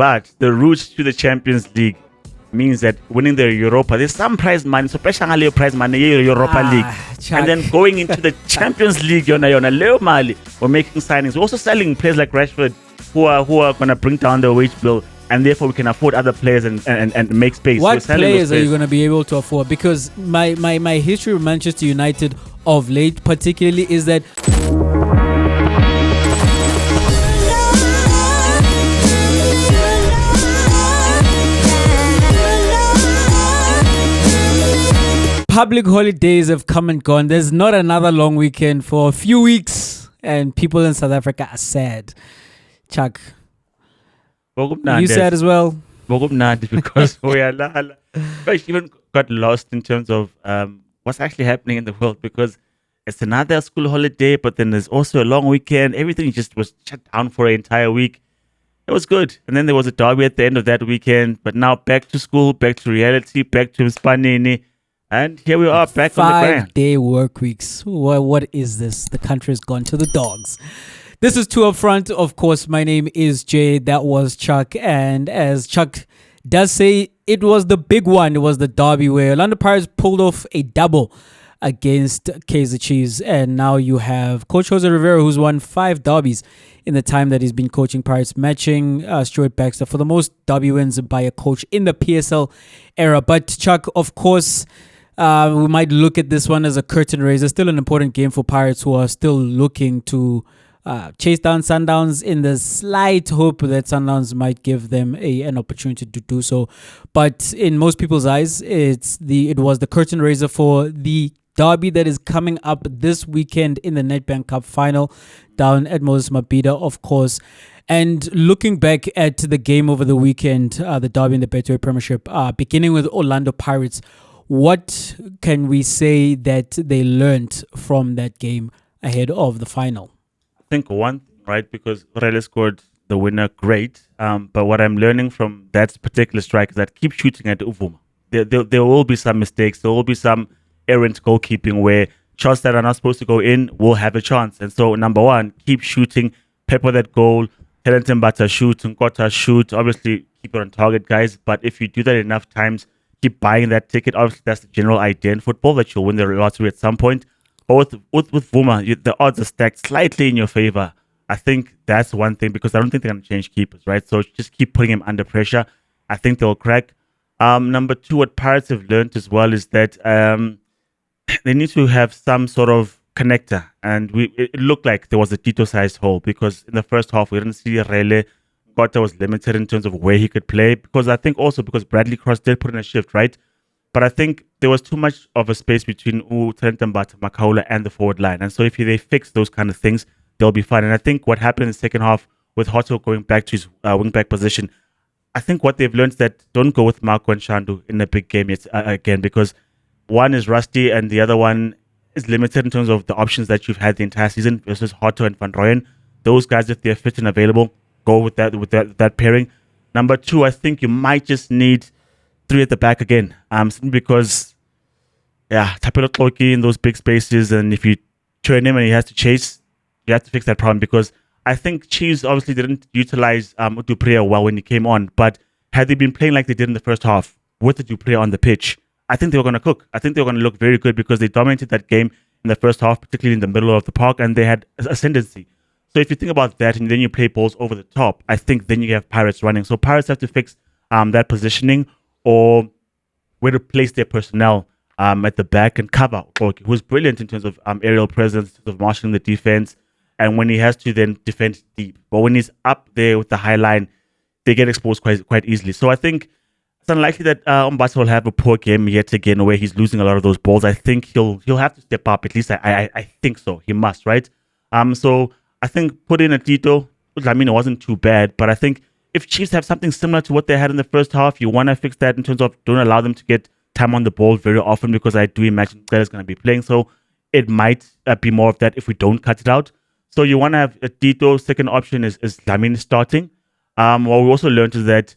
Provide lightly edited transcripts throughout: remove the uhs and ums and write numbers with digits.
But the route to the Champions League means that winning the Europa, there's some prize money, so especially prize money, Europa League. Chuck. And then going into the Champions League, yona Leo Mali, we're making signings. We're also selling players like Rashford who are going to bring down the wage bill, and therefore we can afford other players and make space. What players are you going to be able to afford? Because my history with Manchester United of late particularly is that public holidays have come and gone. There's not another long weekend for a few weeks, and people in South Africa are sad. Chuck, you sad as well? Because we even got lost in terms of what's actually happening in the world, because it's another school holiday, but then there's also a long weekend. Everything just was shut down for an entire week. It was good. And then there was a derby at the end of that weekend, but now back to school, back to reality, back to Spanini. And here we are back on the ground. 5-day work weeks. What is this? The country has gone to the dogs. This is Two Up Front. Of course, my name is Jay. That was Chuck. And as Chuck does say, it was the big one. It was the derby where Orlando Pirates pulled off a double against Kaizer Chiefs. And now you have Coach Jose Rivera, who's won 5 derbies in the time that he's been coaching Pirates, matching Stuart Baxter for the most derby wins by a coach in the PSL era. But Chuck, of course, we might look at this one as a curtain raiser. Still an important game for Pirates, who are still looking to chase down Sundowns in the slight hope that Sundowns might give them an opportunity to do so. But in most people's eyes, it was the curtain raiser for the derby that is coming up this weekend in the Nedbank Cup Final down at Moses Mabhida, of course. And looking back at the game over the weekend, the derby in the Betway Premiership, beginning with Orlando Pirates, what can we say that they learned from that game ahead of the final? I think one, right, because Rele scored the winner, great. But what I'm learning from that particular strike is that keep shooting at Uvuma. There will be some mistakes. There will be some errant goalkeeping where shots that are not supposed to go in will have a chance. And so, number one, keep shooting, pepper that goal, Helen Mbata shoot, Nkota shoot. Obviously, keep it on target, guys. But if you do that enough times, keep buying that ticket. Obviously, that's the general idea in football, that you'll win the lottery at some point. But with Vuma, the odds are stacked slightly in your favor. I think that's one thing, because I don't think they're going to change keepers, right? So just keep putting him under pressure. I think they'll crack. Number two, what Pirates have learned as well is that they need to have some sort of connector. And it looked like there was a Tito-sized hole, because in the first half, we didn't see Rele. Kota was limited in terms of where he could play, because I think also because Bradley Cross did put in a shift, right? But I think there was too much of a space between Trent Mbata, Makaula, and the forward line. And so if they fix those kind of things, they'll be fine. And I think what happened in the second half with Hoto going back to his wing-back position, I think what they've learned is that don't go with Marco and Shandu in a big game yet, again, because one is rusty and the other one is limited in terms of the options that you've had the entire season versus Hoto and Van Rooyen. Those guys, if they're fit and available, go with that pairing. Number two, I think you might just need 3 at the back again. Because Tapelo Tloki in those big spaces, and if you turn him and he has to chase, you have to fix that problem, because I think Chiefs obviously didn't utilize Dupree well when he came on, but had they been playing like they did in the first half with the Dupree on the pitch, I think they were going to cook. I think they were going to look very good, because they dominated that game in the first half, particularly in the middle of the park, and they had ascendancy. So if you think about that and then you play balls over the top, I think then you have Pirates running. So Pirates have to fix that positioning, or where to place their personnel at the back, and cover Oki, who's brilliant in terms of aerial presence, in terms of marshalling the defense, and when he has to then defend deep. But when he's up there with the high line, they get exposed quite easily. So I think it's unlikely that Mbata will have a poor game yet again, where he's losing a lot of those balls. I think he'll have to step up. At least I think so. He must, right? So I think put in a Tito. I mean, it wasn't too bad, but I think if Chiefs have something similar to what they had in the first half, you want to fix that in terms of don't allow them to get time on the ball very often, because I do imagine Kaizer is going to be playing. So it might be more of that if we don't cut it out. So you want to have a Tito. Second option is Dlamini starting. What we also learned is that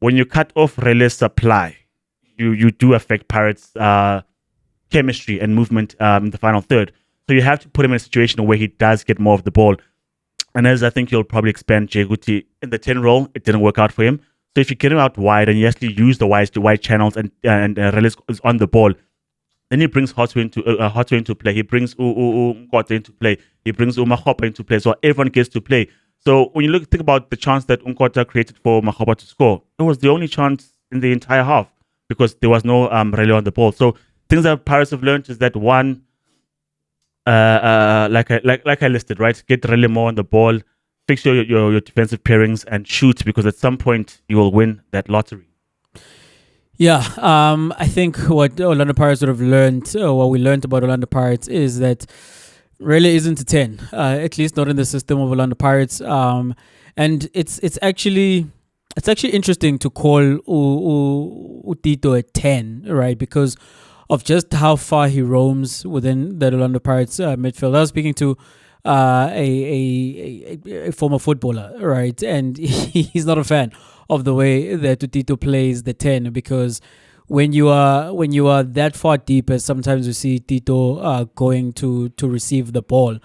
when you cut off Rele's supply, you do affect Pirates' chemistry and movement in the final third. So you have to put him in a situation where he does get more of the ball. And as I think you'll probably expand Jeguti in the 10 role, it didn't work out for him. So if you get him out wide and you actually use the wide channels and Relis is on the ball, then he brings Hotu into play. He brings Nkota into play. He brings Mahopa into play. So everyone gets to play. So when you think about the chance that Nkota created for Mahopa to score, it was the only chance in the entire half because there was no Rele on the ball. So things that Pirates have learned is that one, like I listed, right? Get Rele more on the ball, fix your defensive pairings, and shoot because at some point you will win that lottery. Yeah, I think what Orlando Pirates would have learned, or what we learned about Orlando Pirates, is that really isn't a 10, at least not in the system of Orlando Pirates. And it's actually interesting to call Tito a 10, right? Because of just how far he roams within the Orlando Pirates midfield. I was speaking to a former footballer, right? And he's not a fan of the way that Tito plays the 10 because when you are that far deep, as sometimes you see Tito going to receive the ball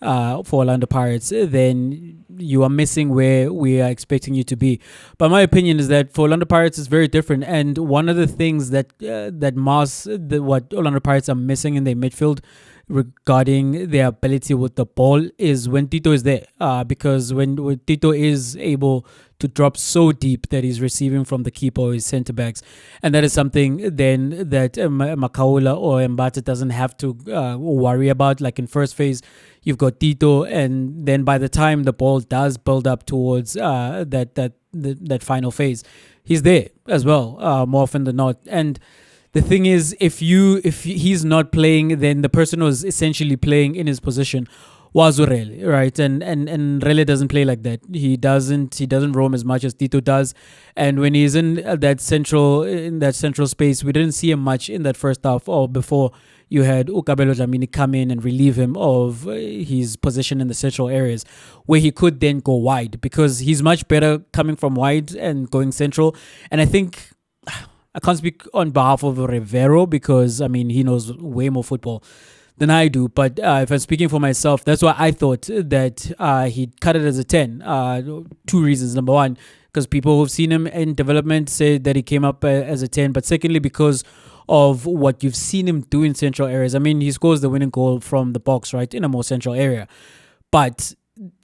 for Orlando Pirates, then you are missing where we are expecting you to be. But my opinion is that for Orlando Pirates, it's very different. And one of the things that masks what Orlando Pirates are missing in their midfield regarding their ability with the ball is when Tito is there. Because when Tito is able to drop so deep that he's receiving from the keeper or his centre backs, and that is something then that Makaula or Mbata doesn't have to worry about. Like in first phase, you've got Tito, and then by the time the ball does build up towards that final phase, he's there as well, more often than not. And the thing is, if he's not playing, then the person who's essentially playing in his position was Rele, right? And Rele doesn't play like that. He doesn't roam as much as Tito does. And when he's in that central space, we didn't see him much in that first half or before you had Ukabelo Dlamini come in and relieve him of his position in the central areas where he could then go wide because he's much better coming from wide and going central. And I think I can't speak on behalf of Rivero because, I mean, he knows way more football than I do. But if I'm speaking for myself, that's why I thought that he'd cut it as a 10. Two reasons. Number one, because people who've seen him in development say that he came up as a 10. But secondly, because of what you've seen him do in central areas. I mean, he scores the winning goal from the box, right, in a more central area. But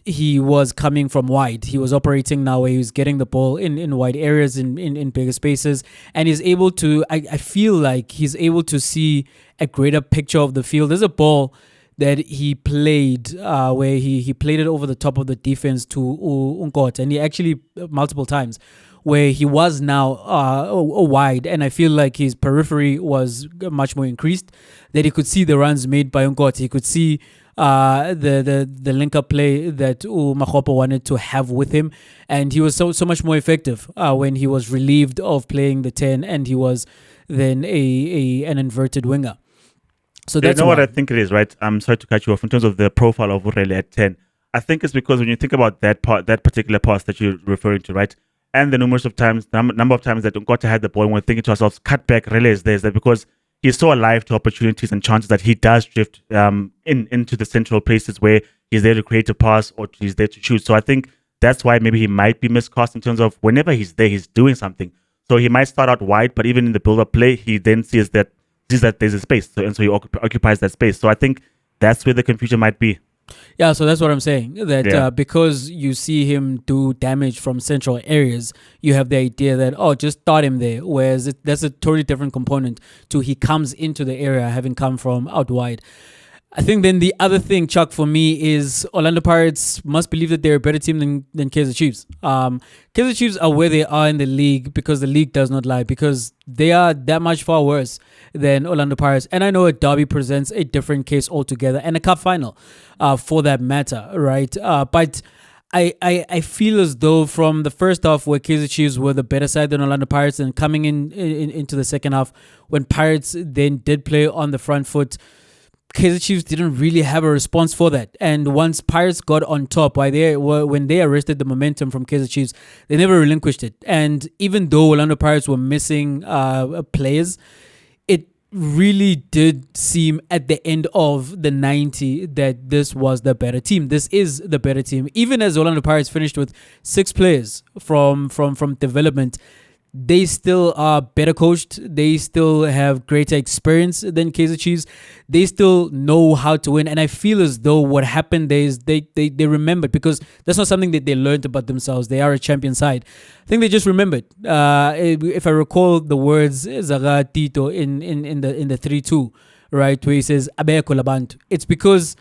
he was coming from wide. He was operating now where he was getting the ball in wide areas, in bigger spaces. And he's able to, I feel like he's able to see a greater picture of the field. There's a ball that he played where he played it over the top of the defense to Nkota. And he actually, multiple times, where he was now wide, and I feel like his periphery was much more increased, that he could see the runs made by Nkota. He could see the link-up play that Mahopa wanted to have with him, and he was so much more effective when he was relieved of playing the 10 and he was then an inverted winger. So that's what I think it is, right? I'm sorry to cut you off in terms of the profile of Rele at 10. I think it's because when you think about that particular pass that you're referring to, right? And the number of times that Nkota had the ball, and we're thinking to ourselves, cut back, Rele is there. Is that because he's so alive to opportunities and chances that he does drift into the central places where he's there to create a pass or he's there to shoot. So I think that's why maybe he might be miscast in terms of whenever he's there, he's doing something. So he might start out wide, but even in the build-up play, he then sees that there's a space, so he occupies that space. So I think that's where the confusion might be. Yeah, so that's what I'm saying. That because you see him do damage from central areas, you have the idea that, just start him there. Whereas that's a totally different component to he comes into the area having come from out wide. I think then the other thing, Chuck, for me is Orlando Pirates must believe that they're a better team than Kaizer Chiefs. Kaizer Chiefs are where they are in the league because the league does not lie, because they are that much far worse than Orlando Pirates. And I know a derby presents a different case altogether, and a cup final for that matter, right? But I feel as though from the first half where Kaizer Chiefs were the better side than Orlando Pirates, and coming into the second half when Pirates then did play on the front foot, Kaizer Chiefs didn't really have a response for that. And once Pirates got on top, when they arrested the momentum from Kaizer Chiefs, they never relinquished it. And even though Orlando Pirates were missing players, it really did seem at the end of the 90 that this was the better team. This is the better team. Even as Orlando Pirates finished with 6 players from development, they still are better coached. They still have greater experience than Kaizer Chiefs. They still know how to win. And I feel as though what happened there is they remembered, because that's not something that they learned about themselves. They are a champion side. I think they just remembered. If I recall the words Zaga Tito in the 3-2, right, where he says Abeko Labantu, it's because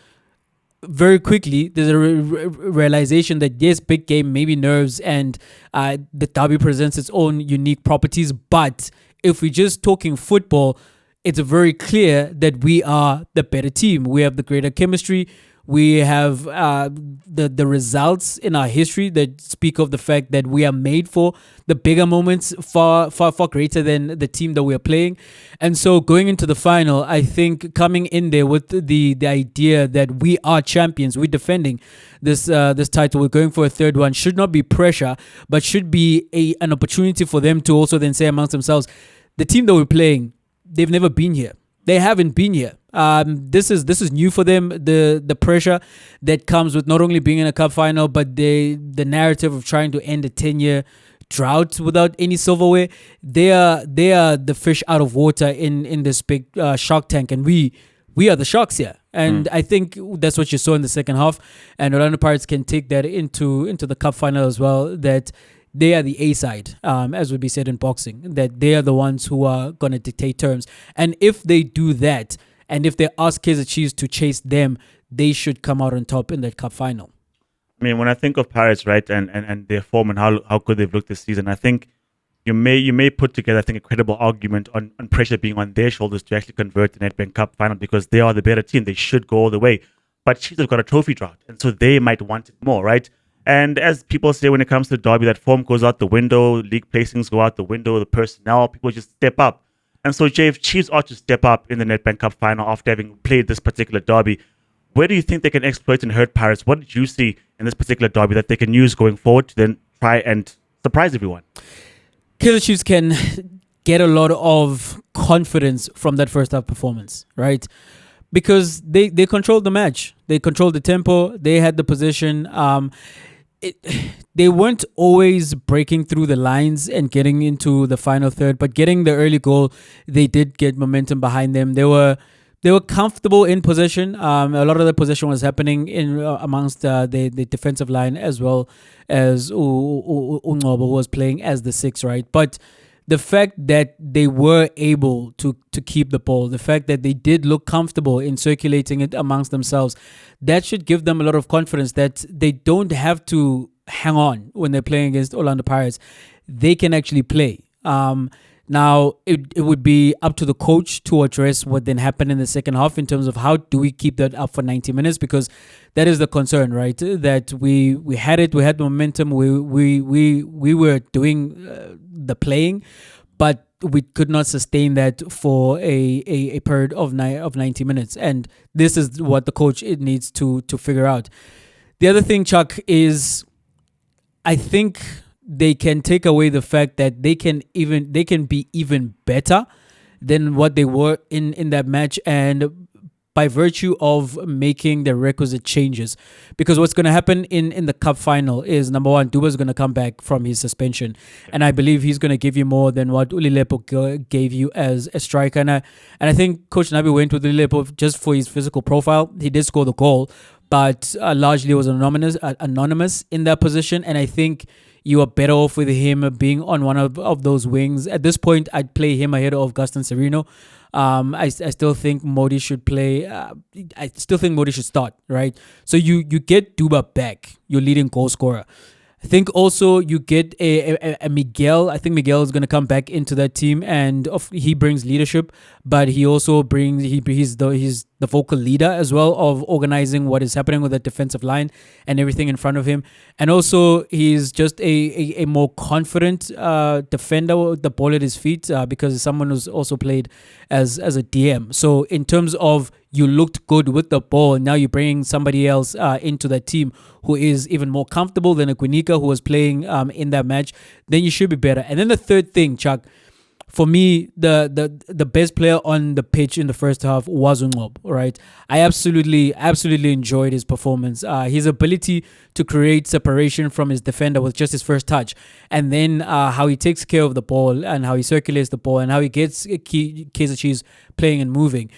very quickly there's a realization that yes, big game, maybe nerves, and the derby presents its own unique properties, but if we're just talking football, it's very clear that we are the better team. We have the greater chemistry. We have the results in our history that speak of the fact that we are made for the bigger moments, far greater than the team that we are playing. And so going into the final, I think coming in there with the idea that we are champions, we're defending this title, we're going for a third one, should not be pressure, but should be an opportunity for them to also then say amongst themselves, the team that we're playing, they've never been here. They haven't been here. This is new for them. The pressure that comes with not only being in a cup final, but the narrative of trying to end a 10-year drought without any silverware. They are the fish out of water in this big shark tank, and we are the sharks here. And I think that's what you saw in the second half. And Orlando Pirates can take that into the cup final as well. That they are the A side, as would be said in boxing, that they are the ones who are going to dictate terms. And if they do that, and if they ask Kaizer Chiefs to chase them, they should come out on top in that cup final. I mean, when I think of Pirates, right, and their form and how good they've looked this season, I think you may put together, I think, a credible argument on pressure being on their shoulders to actually convert the Nedbank Cup Final, because they are the better team. They should go all the way. But Chiefs have got a trophy drought, and so they might want it more, right? And as people say, when it comes to Derby, that form goes out the window, league placings go out the window, the personnel, people just step up. And so, Jay, if Chiefs ought to step up in the Nedbank Cup Final after having played this particular Derby, where do you think they can exploit and hurt Pirates? What did you see in this particular Derby that they can use going forward to then try and surprise everyone? Kaizer Chiefs can get a lot of confidence from that first half performance, right? Because they controlled the match. They controlled the tempo. They had the position. They weren't always breaking through the lines and getting into the final third, but getting the early goal, they did get momentum behind them. They were comfortable in possession. A lot of the possession was happening in amongst the defensive line, as well as Ungobo, who was playing as the 6, right? But the fact that they were able to keep the ball, the fact that they did look comfortable in circulating it amongst themselves, that should give them a lot of confidence that they don't have to hang on when they're playing against Orlando Pirates. They can actually play. Now, it would be up to the coach to address what then happened in the second half in terms of how do we keep that up for 90 minutes, because that is the concern, right? That we had it, we had momentum, we were doing the playing, but we could not sustain that for a period of 90 minutes. And this is what the coach needs to figure out. The other thing, Chuck, is I think they can take away the fact that they can be even better than what they were in that match, and by virtue of making the requisite changes. Because what's going to happen in the cup final is, number one, Duba's going to come back from his suspension, and I believe he's going to give you more than what Ulilepo gave you as a striker. And I think Coach Nabi went with Ulilepo just for his physical profile. He did score the goal, but largely was anonymous in that position, and I think you are better off with him being on one of those wings. At this point, I'd play him ahead of Gaston Sereno. I still think Modi should play. I still think Modi should start, right? So you get Duba back, your leading goal scorer. I think also you get a Miguel. I think Miguel is going to come back into that team, and he brings leadership, but he also brings he's the vocal leader as well of organizing what is happening with the defensive line and everything in front of him. And also he's just a more confident defender with the ball at his feet, because he's someone who's also played as a DM. So in terms of you looked good with the ball, now you're bringing somebody else into that team who is even more comfortable than Akwinika, who was playing in that match, then you should be better. And then the third thing, Chuck, for me, the best player on the pitch in the first half was Unqobo, right? I absolutely enjoyed his performance. His ability to create separation from his defender with just his first touch, and then how he takes care of the ball and how he circulates the ball and how he gets Kaizer Chiefs playing and moving.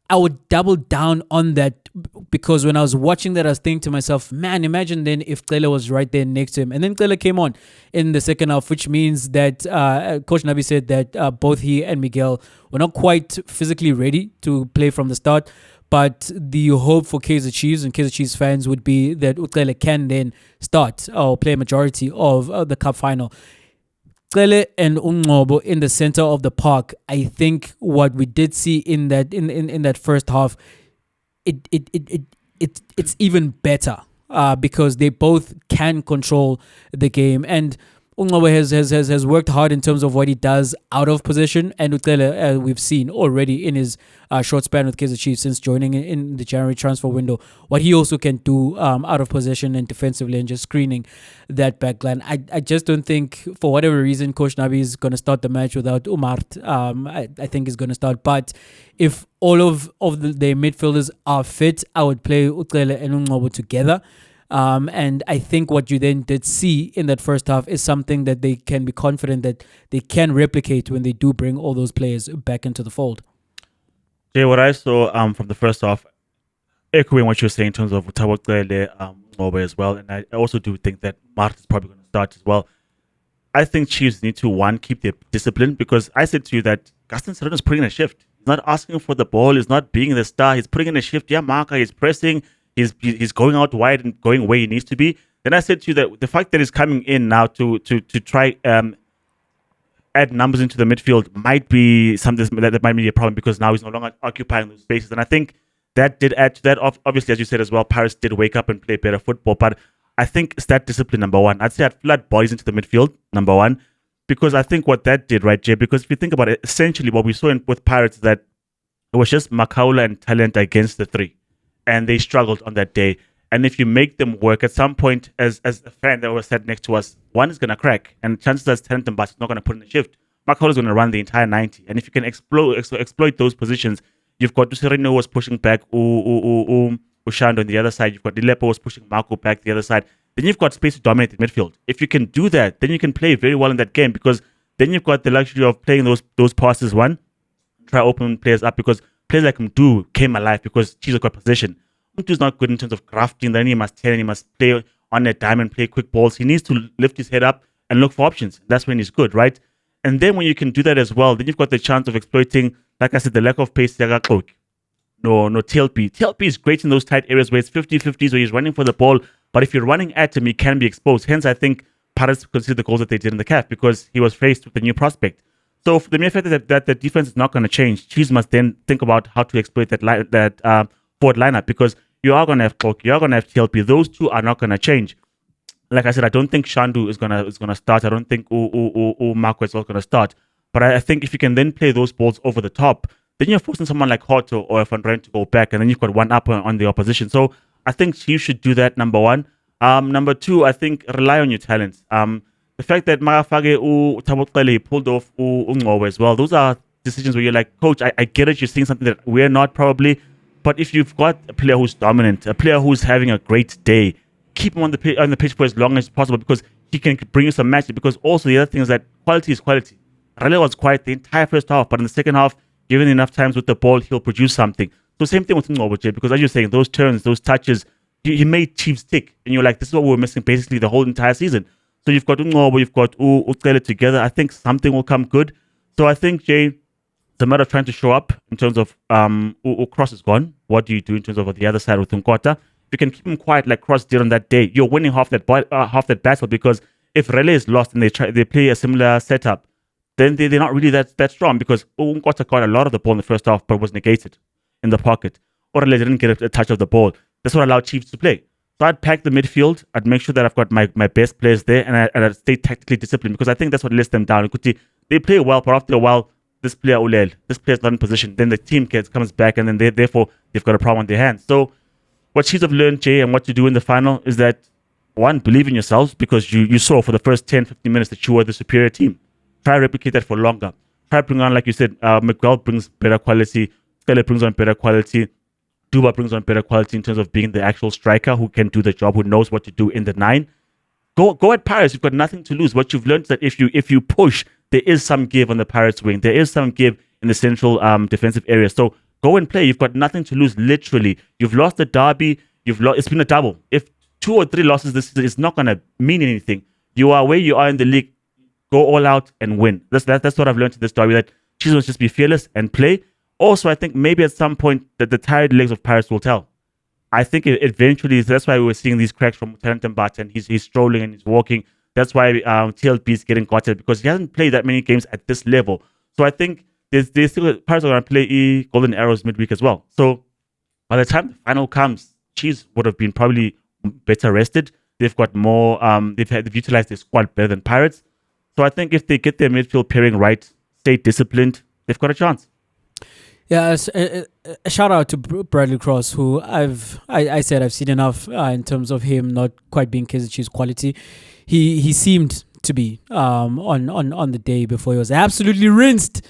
I would double down on that, because when I was watching that, I was thinking to myself, man, imagine then if Cele was right there next to him. And then Cele came on in the second half, which means that Coach Nabi said that both he and Miguel were not quite physically ready to play from the start. But the hope for Kaizer Chiefs and Kaizer Chiefs fans would be that Cele can then start or play a majority of the cup final. Cele and Unqobo in the center of the park. I think what we did see in that first half, it's even better because they both can control the game. And Unqobo has worked hard in terms of what he does out of position, and Ucele, we've seen already in his short span with Kaizer Chiefs since joining in the January transfer window, what he also can do out of position and defensively and just screening that backline. I just don't think, for whatever reason, Coach Nabi is going to start the match without Umart. I think he's going to start, but if all of their midfielders are fit, I would play Ucele and Unqobo together. And I think what you then did see in that first half is something that they can be confident that they can replicate when they do bring all those players back into the fold. Jay, what I saw from the first half, echoing what you're saying in terms of Unqobo as well, and I also do think that Mart is probably going to start as well. I think Chiefs need to, one, keep their discipline, because I said to you that Gaston Serrano is putting in a shift. He's not asking for the ball, he's not being the star, he's putting in a shift. Yeah, Marca, he's pressing, he's going out wide and going where he needs to be. Then I said to you that the fact that he's coming in now to try add numbers into the midfield might be something that might be a problem, because now he's no longer occupying those spaces. And I think that did add to that. Obviously, as you said as well, Paris did wake up and play better football. But I think it's that discipline, number one. I'd say I'd flood bodies into the midfield, number one, because I think what that did, right, Jay, because if you think about it, essentially what we saw with Pirates is that it was just Makaula and Talent against the three. And they struggled on that day. And if you make them work, at some point, as a fan that was sat next to us, one is going to crack. And chances are Talent and Bas is not going to put in a shift. Makaula is going to run the entire 90. And if you can exploit those positions, you've got Sereno was pushing back Ushando on the other side. You've got Dilepo was pushing Marco back the other side. Then you've got space to dominate the midfield. If you can do that, then you can play very well in that game, because then you've got the luxury of playing those passes, one, try open players up, because players like Mdu came alive because Chiefs got possession. Mdu's not good in terms of grafting. Then he must play on a dime and play quick balls. He needs to lift his head up and look for options. That's when he's good, right? And then when you can do that as well, then you've got the chance of exploiting, like I said, the lack of pace. No, TLP. TLP is great in those tight areas where it's 50-50s, where he's running for the ball. But if you're running at him, he can be exposed. Hence, I think Pirates considered the goals that they did in the CAF, because he was faced with a new prospect. So for the mere fact that the defense is not going to change, Chiefs must then think about how to exploit that forward lineup, because you are going to have Cloak, you are going to have TLP. Those two are not going to change. Like I said, I don't think Shandu is gonna start. I don't think Marco is also going to start. But I think if you can then play those balls over the top, then you're forcing someone like Hoto or Van Rijn to go back, and then you've got one up on the opposition. So I think you should do that, number one. Number two, I think rely on your talents. The fact that Marafage Tabotele pulled off Unqobo as well, those are decisions where you're like, Coach, I get it, you're seeing something that we're not probably, but if you've got a player who's dominant, a player who's having a great day, keep him on the pitch for as long as possible, because he can bring you some matches. Because also the other thing is that quality is quality. Rale was quiet the entire first half, but in the second half, given enough times with the ball, he'll produce something. So same thing with Unqobo, Jay, because as you're saying, those turns, those touches, he made Chiefs tick. And you're like, this is what we were missing basically the whole entire season. So you've got Unqobo, you've got Ucele together. I think something will come good. So I think, Jay, it's a matter of trying to show up in terms of Cross is gone. What do you do in terms of the other side with Nkota? If you can keep him quiet like Cross did on that day, you're winning half that battle, because if Rele is lost and they play a similar setup, then they're not really that strong, because Nkota got a lot of the ball in the first half but was negated in the pocket. Or Rele didn't get a touch of the ball. That's what allowed Chiefs to play. So I'd pack the midfield. I'd make sure that I've got my best players there, and I'd stay tactically disciplined, because I think that's what lets them down. They play well, but after a while, this player's not in position. Then the team comes back, and then therefore they've got a problem on their hands. So what Chiefs have learned, Jay, and what to do in the final is that, one, believe in yourselves, because you saw for the first 10, 15 minutes that you were the superior team. Try to replicate that for longer. try to bring on, like you said, Miguel brings better quality, Stella brings on better quality, Duba brings on better quality in terms of being the actual striker who can do the job, who knows what to do in the 9. Go at Pirates. You've got nothing to lose. What you've learned is that if you push, there is some give on the Pirates wing. There is some give in the central defensive area. So go and play. You've got nothing to lose. Literally, you've lost the derby. It's been a double. If 2 or 3 losses this season, it's not going to mean anything. You are where you are in the league. Go all out and win. That's what I've learned in this derby. That Chiefs must just be fearless and play. Also, I think maybe at some point that the tired legs of Pirates will tell. I think eventually that's why we were seeing these cracks from Talenton Barton. He's strolling and he's walking. That's why TLB is getting gutted because he hasn't played that many games at this level. So I think there's still Pirates are going to play Golden Arrows midweek as well. So by the time the final comes, Chiefs would have been probably better rested. They've got more. They've utilized their squad better than Pirates. So I think if they get their midfield pairing right, stay disciplined, they've got a chance. Yeah, a shout out to Bradley Cross, who I said I've seen enough in terms of him not quite being Kaizer Chiefs quality. He seemed to be on the day before. He was absolutely rinsed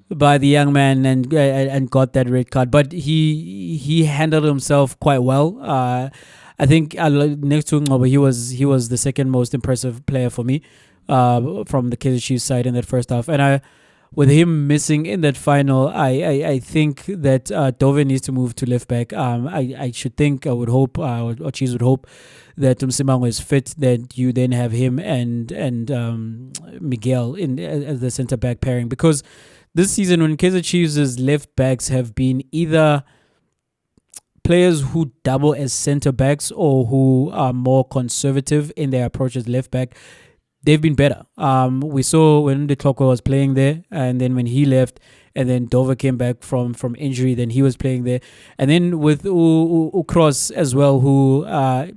by the young man and got that red card. But he handled himself quite well. I think next to Ngobo, he was the second most impressive player for me from the Kaizer Chiefs side in that first half. And with him missing in that final, I think that Dove needs to move to left back. I would hope, or Chiefs would hope that Msimango is fit, that you then have him and Miguel as the centre back pairing. Because this season, when Kaizer Chiefs' left backs have been either players who double as centre backs or who are more conservative in their approach as left back, they've been better. We saw when the Clocker was playing there, and then when he left, and then Dover came back from injury, then he was playing there. And then with Ukros as well, who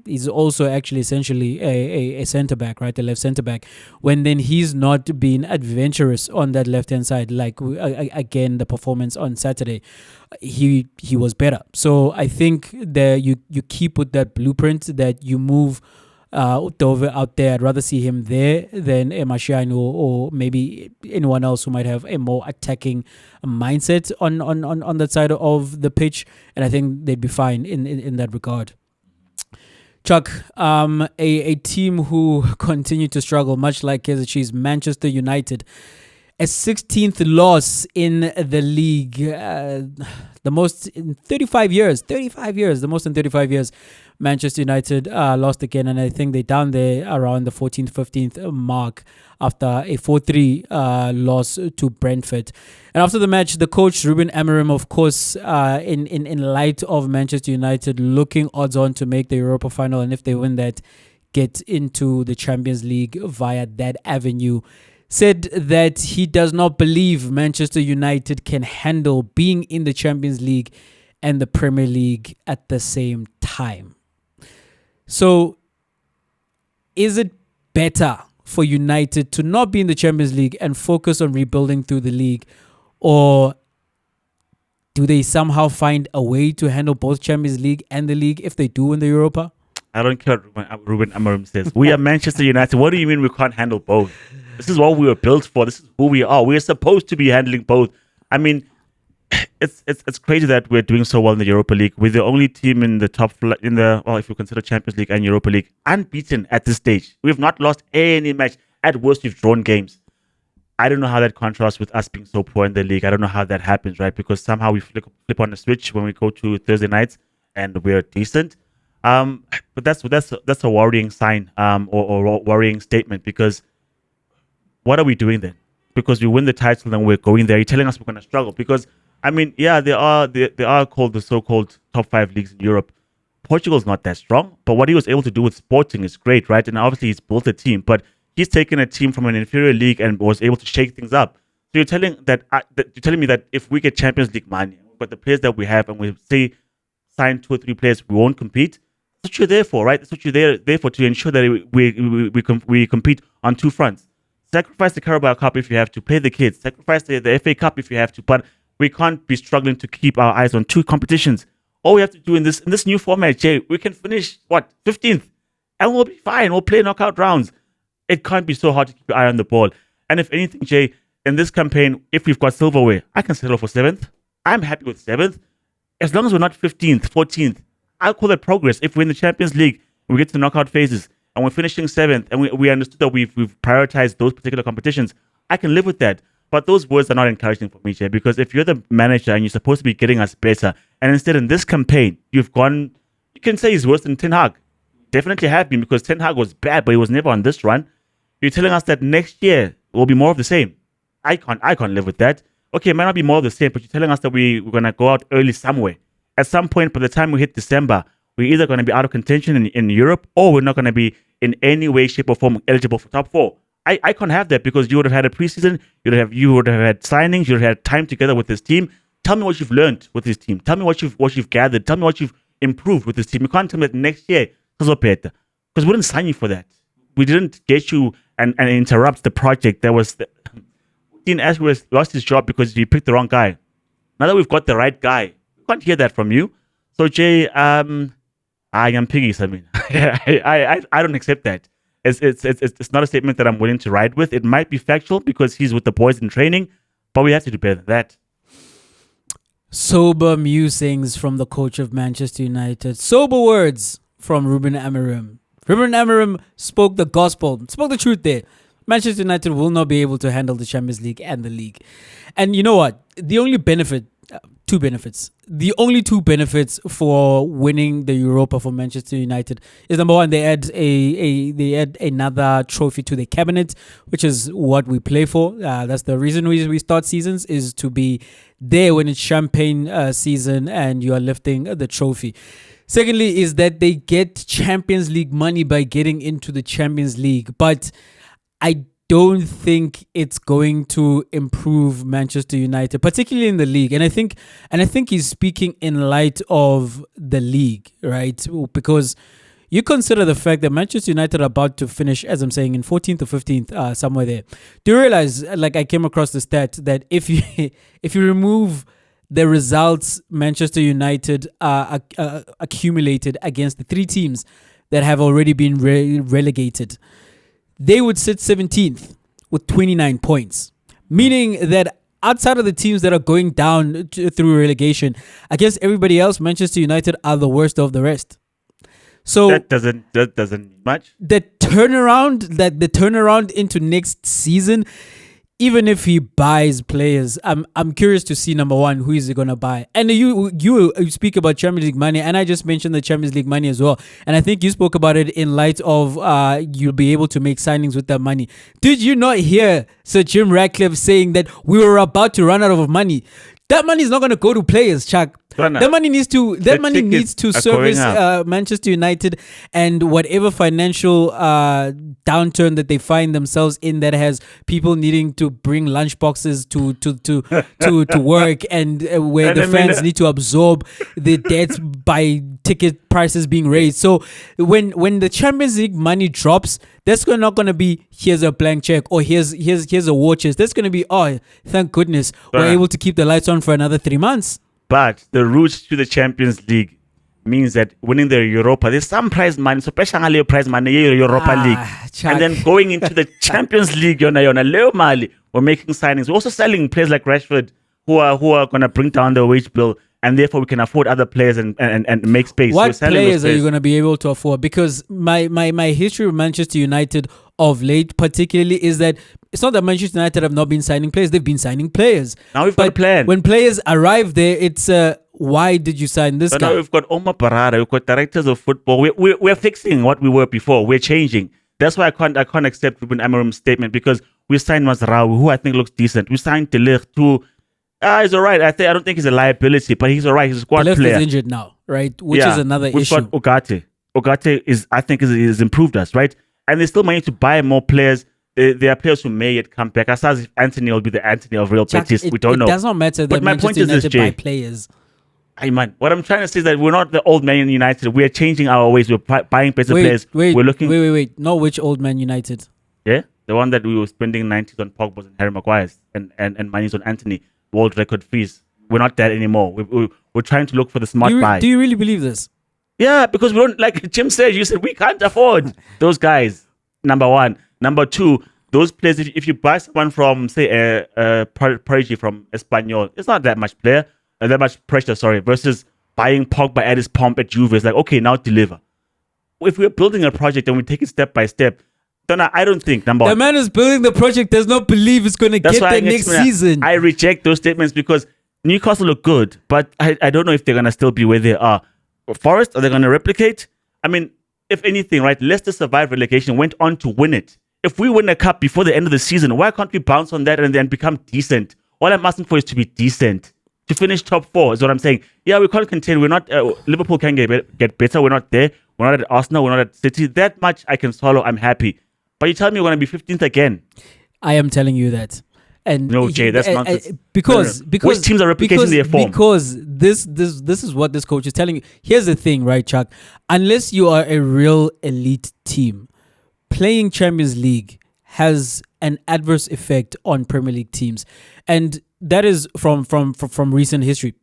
is also actually essentially a centre-back, right? The left centre-back. When then he's not been adventurous on that left-hand side, like, again, the performance on Saturday, he was better. So I think that you keep with that blueprint, that you move Dove out there. I'd rather see him there than Mashiano or maybe anyone else who might have a more attacking mindset on that side of the pitch, and I think they'd be fine in that regard. Chuck, a team who continue to struggle, much like Kaizer Chiefs, Manchester United, a 16th loss in the league, the most in 35 years, the most in 35 years. Manchester United lost again, and I think they're down there around the 14th, 15th mark after a 4-3 loss to Brentford. And after the match, the coach, Ruben Amorim, of course, in light of Manchester United looking odds-on to make the Europa final, and if they win that, get into the Champions League via that avenue, said that he does not believe Manchester United can handle being in the Champions League and the Premier League at the same time. So, is it better for United to not be in the Champions League and focus on rebuilding through the league, or do they somehow find a way to handle both Champions League and the league if they do win the Europa? I don't care what Ruben Amorim says. We are Manchester United. What do you mean we can't handle both? This is what we were built for. This is who we are. We're supposed to be handling both. I mean, it's crazy that we're doing so well in the Europa League. We're the only team in the top, if you consider Champions League and Europa League, unbeaten at this stage. We've not lost any match. At worst, we've drawn games. I don't know how that contrasts with us being so poor in the league. I don't know how that happens, right? Because somehow we flip on the switch when we go to Thursday nights and we're decent. But that's a worrying sign, or worrying statement, because what are we doing then? Because we win the title and we're going there. You're telling us we're going to struggle. Because, I mean, yeah, they are called the so-called top 5 leagues in Europe. Portugal's not that strong, but what he was able to do with Sporting is great, right? And obviously he's built a team, but he's taken a team from an inferior league and was able to shake things up. So you're telling me that if we get Champions League money, but the players that we have, and we say sign 2 or 3 players, we won't compete. That's what you're there for, right? That's what you're there for, to ensure that we compete on 2 fronts. Sacrifice the Carabao Cup if you have to, play the kids. Sacrifice the FA Cup if you have to, but we can't be struggling to keep our eyes on 2 competitions. All we have to do in this new format, Jay, we can finish 15th, and we'll be fine. We'll play knockout rounds. It can't be so hard to keep your eye on the ball. And if anything, Jay, in this campaign, if we've got silverware, I can settle for 7th. I'm happy with 7th. As long as we're not 15th, 14th, I'll call that progress. If we're in the Champions League, we get to the knockout phases, and we're finishing 7th, and we understood that we've prioritized those particular competitions, I can live with that. But those words are not encouraging for me, Jay, because if you're the manager and you're supposed to be getting us better, and instead in this campaign, you've gone, you can say he's worse than Ten Hag. Definitely have been, because Ten Hag was bad, but he was never on this run. You're telling us that next year will be more of the same. I can't live with that. Okay, it might not be more of the same, but you're telling us that we're going to go out early somewhere. At some point, by the time we hit December, we're either going to be out of contention in Europe, or we're not going to be in any way, shape, or form eligible for top 4. I can't have that, because you would have had a preseason, you would have had signings, you would have had time together with this team. Tell me what you've learned with this team. Tell me what you've gathered. Tell me what you've improved with this team. You can't tell me that next year is better, because we didn't sign you for that. We didn't get you and interrupt the project. There was Dean Ashworth lost his job because he picked the wrong guy. Now that we've got the right guy, we can't hear that from you. So Jay, I am piggy. I mean, I don't accept that. It's not a statement that I'm willing to ride with. It might be factual because he's with the boys in training, but we have to do better than that. Sober musings from the coach of Manchester United. Sober words from Ruben Amorim. Ruben Amorim spoke the gospel, spoke the truth there. Manchester United will not be able to handle the Champions League and the league. And you know what? The only benefit, two benefits. The only two benefits for winning the Europa for Manchester United is, number one, they add another trophy to the cabinet, which is what we play for. That's the reason we start seasons, is to be there when it's champagne season and you are lifting the trophy. Secondly, is that they get Champions League money by getting into the Champions League, but I don't think it's going to improve Manchester United, particularly in the league. And I think he's speaking in light of the league, right? Because you consider the fact that Manchester United are about to finish, as I'm saying, in 14th or 15th, somewhere there. Do you realize, like I came across the stat, that if you remove the results Manchester United accumulated against the 3 teams that have already been relegated, they would sit 17th with 29 points. Meaning that outside of the teams that are going down through relegation, against everybody else, Manchester United are the worst of the rest. So that doesn't mean much. The turnaround into next season, even if he buys players, I'm curious to see, number one, who is he gonna buy? And you speak about Champions League money, and I just mentioned the Champions League money as well. And I think you spoke about it in light of you'll be able to make signings with that money. Did you not hear Sir Jim Ratcliffe saying that we were about to run out of money? That money is not going to go to players, Chuck. That money needs to service Manchester United and whatever financial downturn that they find themselves in, that has people needing to bring lunch boxes to work, and where the fans need to absorb the debts by ticket prices being raised. So when the Champions League money drops, that's not going to be, here's a blank check, or here's a war chest. That's going to be, oh, thank goodness we're able to keep the lights on for another 3 months. But the route to the Champions League means that winning the Europa, there's some prize money, so special prize money, Europa League. Chuck. And then going into the Champions League, we're making signings. We're also selling players like Rashford who are going to bring down the wage bill, and therefore we can afford other players and make space. What players are you going to be able to afford? Because my history with Manchester United of late particularly is that it's not that Manchester United have not been signing players. They've been signing players. Now we've got a plan. When players arrive there, it's why did you sign this guy? Now we've got Omar Parada, we've got directors of football. We're fixing what we were before. We're changing. That's why I can't accept Ruben Amorim's statement, because we signed Mazraoui, who I think looks decent. We signed De Ligt, who he's all right. I don't think he's a liability, but he's all right. He's a squad player. De Ligt is injured now, right? Which is another issue. We've got Ogate. Ogate is improved us, right? And they still managed to buy more players. There are players who may yet come back. As far as Anthony will be the Anthony of Real Betis, we don't know. It does not matter that Manchester United buy players. Hey man, what I'm trying to say is that we're not the old Man United. We are changing our ways. We're buying better players. We're looking. Wait. Not which old Man United? Yeah, the one that we were spending 90s on Pogba's and Harry Maguire's and money's on Anthony. World record fees. We're not that anymore. We're trying to look for the smart buy. Do you really believe this? Yeah, because we don't, like Jim said, you said we can't afford those guys. Number one. Number two, those players, if you buy someone from, say, Parigi from Espanyol, it's not that much that much pressure, versus buying Pogba at his pomp at Juve. It's like, okay, now deliver. If we're building a project and we take it step by step, then I don't think, number one. The man is building the project does not believe it's going to get there next season. I reject those statements because Newcastle look good, but I don't know if they're going to still be where they are. Forest, are they going to replicate? I mean, if anything, right, Leicester survived relegation, went on to win it. If we win a cup before the end of the season, why can't we bounce on that and then become decent? All I'm asking for is to be decent. To finish top 4 is what I'm saying. Yeah, we can't contend. We're not. Liverpool can get better. We're not there. We're not at Arsenal. We're not at City. That much I can swallow. I'm happy. But you tell me we're going to be 15th again. I am telling you that. And no, Jay, that's nonsense. Because which teams are replicating their form? Because this is what this coach is telling you. Here's the thing, right, Chuck? Unless you are a real elite team, playing Champions League has an adverse effect on Premier League teams, and that is from recent history.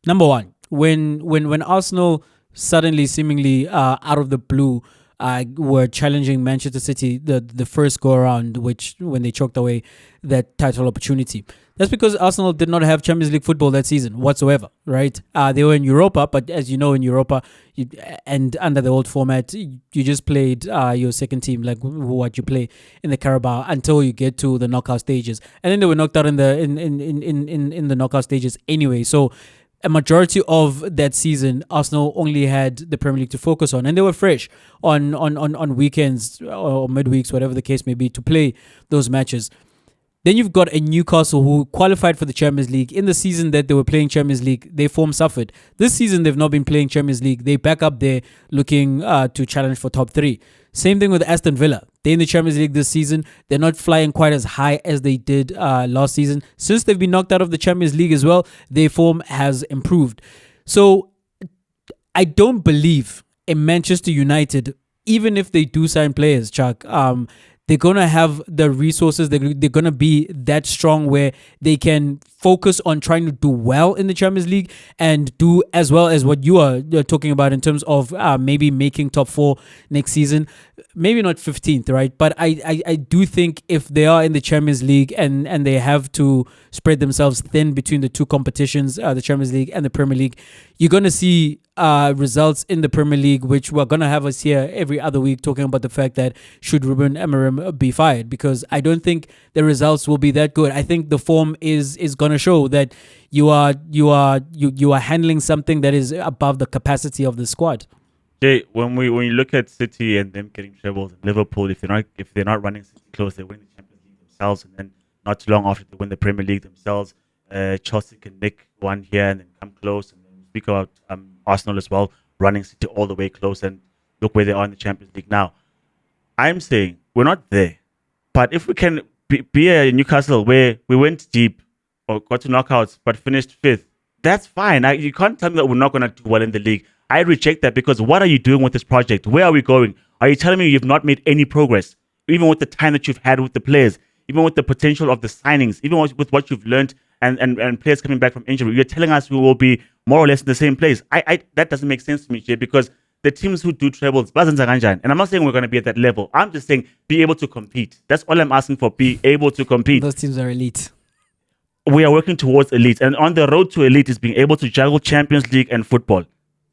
Number one, when Arsenal suddenly, seemingly out of the blue, were challenging Manchester City the first go around, which when they choked away that title opportunity. That's because Arsenal did not have Champions League football that season whatsoever, right? They were in Europa, but as you know, in Europa, and under the old format, you just played your second team, like what you play in the Carabao, until you get to the knockout stages, and then they were knocked out in the knockout stages anyway. So a majority of that season, Arsenal only had the Premier League to focus on, and they were fresh on weekends or midweeks, whatever the case may be, to play those matches. Then you've got a Newcastle who qualified for the Champions League. In the season that they were playing Champions League, their form suffered. This season, they've not been playing Champions League. They back up there looking to challenge for top 3. Same thing with Aston Villa. They're in the Champions League this season. They're not flying quite as high as they did last season. Since they've been knocked out of the Champions League as well, their form has improved. So I don't believe in Manchester United, even if they do sign players, Chuck. They're going to have the resources. They're going to be that strong where they can focus on trying to do well in the Champions League and do as well as what you are talking about in terms of maybe making top 4 next season. Maybe not 15th, right? But I do think if they are in the Champions League and they have to spread themselves thin between the two competitions, the Champions League and the Premier League, you're going to see results in the Premier League, which we're going to have us here every other week talking about the fact that should Ruben Amorim be fired, because I don't think the results will be that good. I think the form is going to show that you are handling something that is above the capacity of the squad. Jay, when you look at City and them getting trebles, and Liverpool, if they're not running City close, they win the Champions League themselves, and then not too long after they win the Premier League themselves. Chelsea can nick one here and then come close, and then speak about Arsenal as well, running City all the way close, and look where they are in the Champions League now. I'm saying we're not there, but if we can be a Newcastle where we went deep or got to knockouts but finished 5th, that's fine. You can't tell me that we're not going to do well in the league. I reject that, because what are you doing with this project? Where are we going? Are you telling me you've not made any progress, even with the time that you've had with the players, even with the potential of the signings, even with what you've learned and players coming back from injury? You're telling us we will be more or less in the same place. That doesn't make sense to me, Jay, because the teams who do trebles, and I'm not saying we're going to be at that level. I'm just saying be able to compete. That's all I'm asking for, be able to compete. Those teams are elite. We are working towards elite, and on the road to elite is being able to juggle Champions League and football.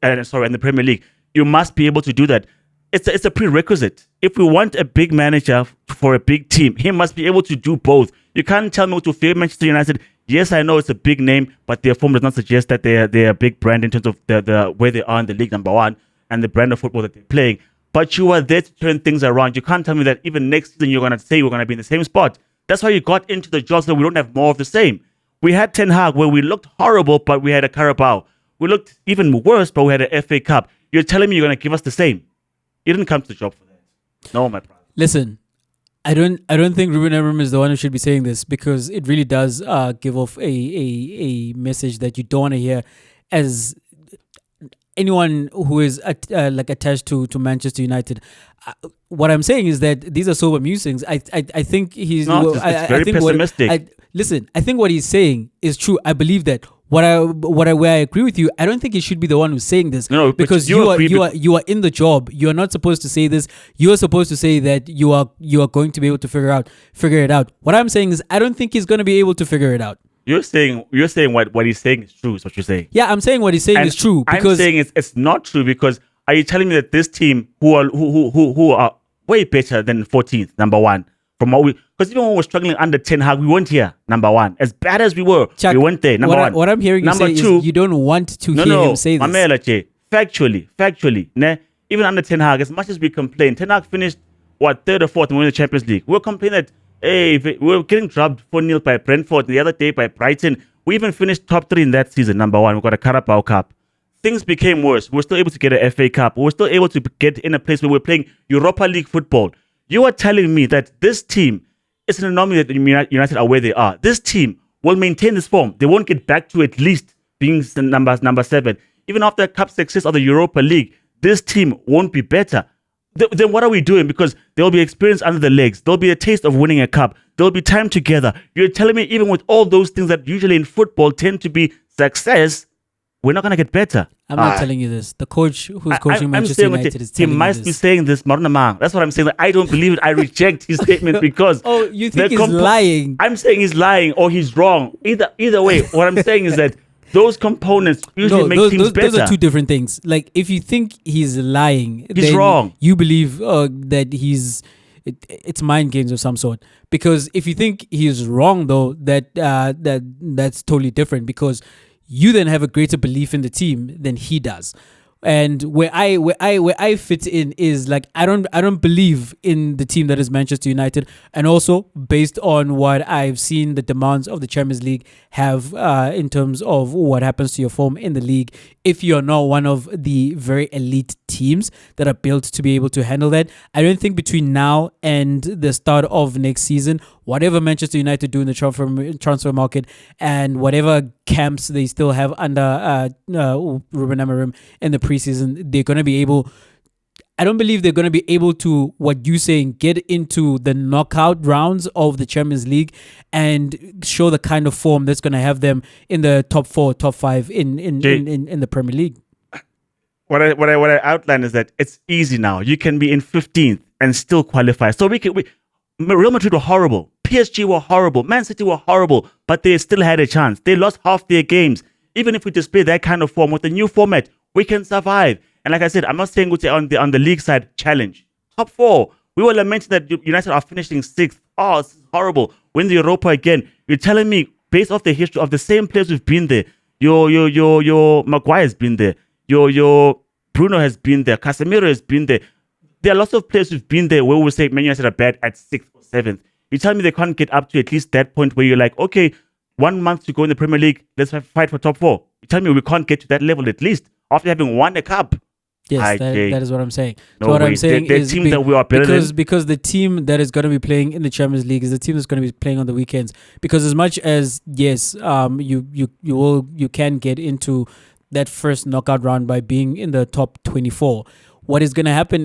And the Premier League. You must be able to do that. It's a prerequisite. If we want a big manager for a big team, he must be able to do both. You can't tell me to fear Manchester United. Yes, I know it's a big name, but their form does not suggest that they're a big brand in terms of the where they are in the league, number one, and the brand of football that they're playing. But you are there to turn things around. You can't tell me that even next season you're going to say we're going to be in the same spot. That's why you got into the job, so we don't have more of the same. We had Ten Hag where we looked horrible, but we had a Carabao. We looked even worse, but we had an FA Cup. You're telling me you're going to give us the same? You didn't come to the job for that. No, my brother. Listen, I don't think Ruben Amorim is the one who should be saying this, because it really does give off a message that you don't want to hear as anyone who is attached to Manchester United. What I'm saying is that these are sober musings. I think he's very pessimistic. Listen, I think what he's saying is true. I believe that where I agree with you, I don't think you should be the one who's saying this. No, but because you agree you are in the job. You are not supposed to say this. You are supposed to say that you are going to be able to figure it out. What I'm saying is I don't think he's going to be able to figure it out. You're saying what he's saying is true. Is what you're saying. Yeah, I'm saying what he's saying is true. Because I'm saying it's not true, because are you telling me that this team who are way better than 14th, number one, from what because even when we were struggling under Ten Hag, we weren't here, number one. As bad as we were, Chuck, we weren't there, number one. What I'm hearing number you say two, is you don't want to hear him say this. Mamela, factually, ne? Even under Ten Hag, as much as we complain, Ten Hag finished, third or fourth and won the Champions League. We were complaining that, hey, we were getting dropped 4-0 by Brentford, the other day by Brighton. We even finished top 3 in that season, number one. We got a Carabao Cup. Things became worse. We were still able to get an FA Cup. We were still able to get in a place where we're playing Europa League football. You are telling me that this team is an anomaly that United are where they are. This team will maintain this form. They won't get back to at least being number 7. Even after cup success of the Europa League, this team won't be better. Then what are we doing? Because there'll be experience under the legs. There'll be a taste of winning a cup. There'll be time together. You're telling me even with all those things that usually in football tend to be success, we're not going to get better. I'm not telling you this. The coach who's coaching Manchester United is telling he you must this. be saying this, Marunamang. That's what I'm saying. That I don't believe it. I reject his statement because... Oh, you think he's lying? I'm saying he's lying or he's wrong. Either way, what I'm saying is that those components usually make teams better. Those are two different things. Like, if you think he's lying, he's then wrong. You believe that it's mind games of some sort. Because if you think he's wrong, though, that's totally different. Because you then have a greater belief in the team than he does. And where I fit in is like I don't believe in the team that is Manchester United, and also based on what I've seen the demands of the Champions League have in terms of what happens to your form in the league. If you're not one of the very elite teams that are built to be able to handle that, I don't think between now and the start of next season, whatever Manchester United do in the transfer market and whatever camps they still have under Ruben Amorim in the preseason, they're going to be able... I don't believe they're going to be able to, what you're saying, get into the knockout rounds of the Champions League and show the kind of form that's going to have them in the top 4, top 5 in the Premier League. What I outlined is that it's easy now. You can be in 15th and still qualify. So Real Madrid were horrible. PSG were horrible. Man City were horrible, but they still had a chance. They lost half their games. Even if we display that kind of form with the new format, we can survive. And like I said, I'm not saying on the league side challenge. Top 4. We were lamenting that United are finishing 6th. Oh, this is horrible. Win the Europa again. You're telling me, based off the history of the same players who've been there, your Maguire's been there, your Bruno has been there, Casemiro has been there. There are lots of players who've been there where we say Man United are bad at 6th or 7th. You tell me they can't get up to at least that point where you're like, okay, 1 month to go in the Premier League, let's fight for top 4. You tell me we can't get to that level at least after having won a cup. Yes, that is what I'm saying. No so what way. I'm saying the is team that we are better because the team that is going to be playing in the Champions League is the team that's going to be playing on the weekends. Because as much as yes, you can get into that first knockout round by being in the top 24. What is going to happen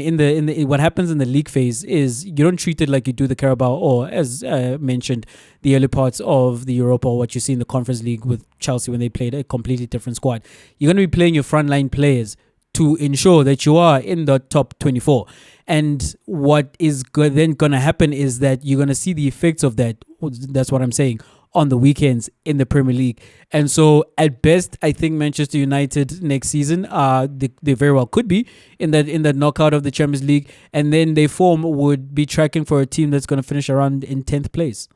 what happens in the league phase is you don't treat it like you do the Carabao or, as mentioned, the early parts of the Europa, or what you see in the Conference League with Chelsea when they played a completely different squad. You're going to be playing your frontline players to ensure that you are in the top 24. And what is then going to happen is that you're going to see the effects of that. That's what I'm saying. On the weekends in the Premier League. And so at best, I think Manchester United next season, they very well could be in that knockout of the Champions League, and then their form would be tracking for a team that's going to finish around in 10th place.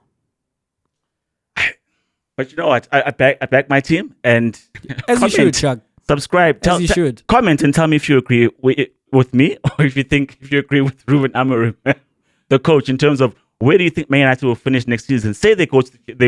But you know what? I back my team, and as comment, you should, Chuck. Subscribe, as you should. Comment and tell me if you agree with me or if you agree with Ruben Amorim, the coach, in terms of where do you think Man United will finish next season? Say they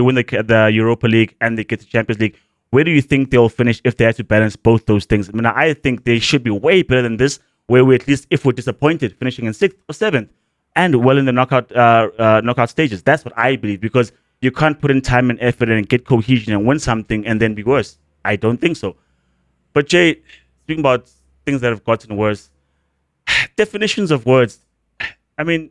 win the Europa League and they get the Champions League. Where do you think they'll finish if they had to balance both those things? I mean, I think they should be way better than this, where we at least, if we're disappointed, finishing in 6th or 7th and well in the knockout stages. That's what I believe, because you can't put in time and effort and get cohesion and win something and then be worse. I don't think so. But Jay, speaking about things that have gotten worse, definitions of words. I mean,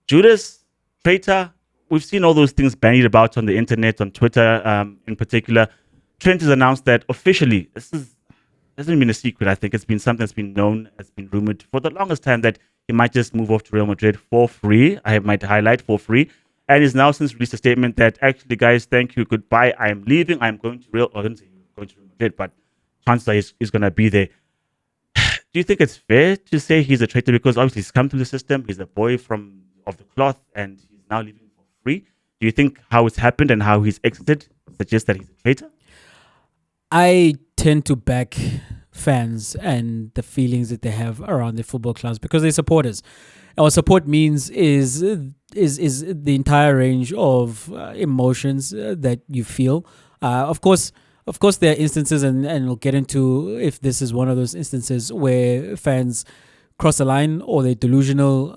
Judas, traitor, we've seen all those things bandied about on the internet, on Twitter in particular. Trent has announced that officially, hasn't been a secret. I think it's been something that's been known, has been rumored for the longest time that he might just move off to Real Madrid for free. I might highlight for free. And he's now since released a statement that actually, guys, thank you, goodbye. I am leaving. I'm going to Real. I didn't say he was going to Real Madrid, but chances are he's going to be there. Do you think it's fair to say he's a traitor because obviously he's come through the system, he's a boy of the cloth, and he's now leaving for free? Do you think how it's happened and how he's exited suggests that he's a traitor? I tend to back fans and the feelings that they have around their football clubs because they're supporters. And what support means is the entire range of emotions that you feel. Of course, there are instances, and we'll get into if this is one of those instances where fans cross the line, or they're delusional,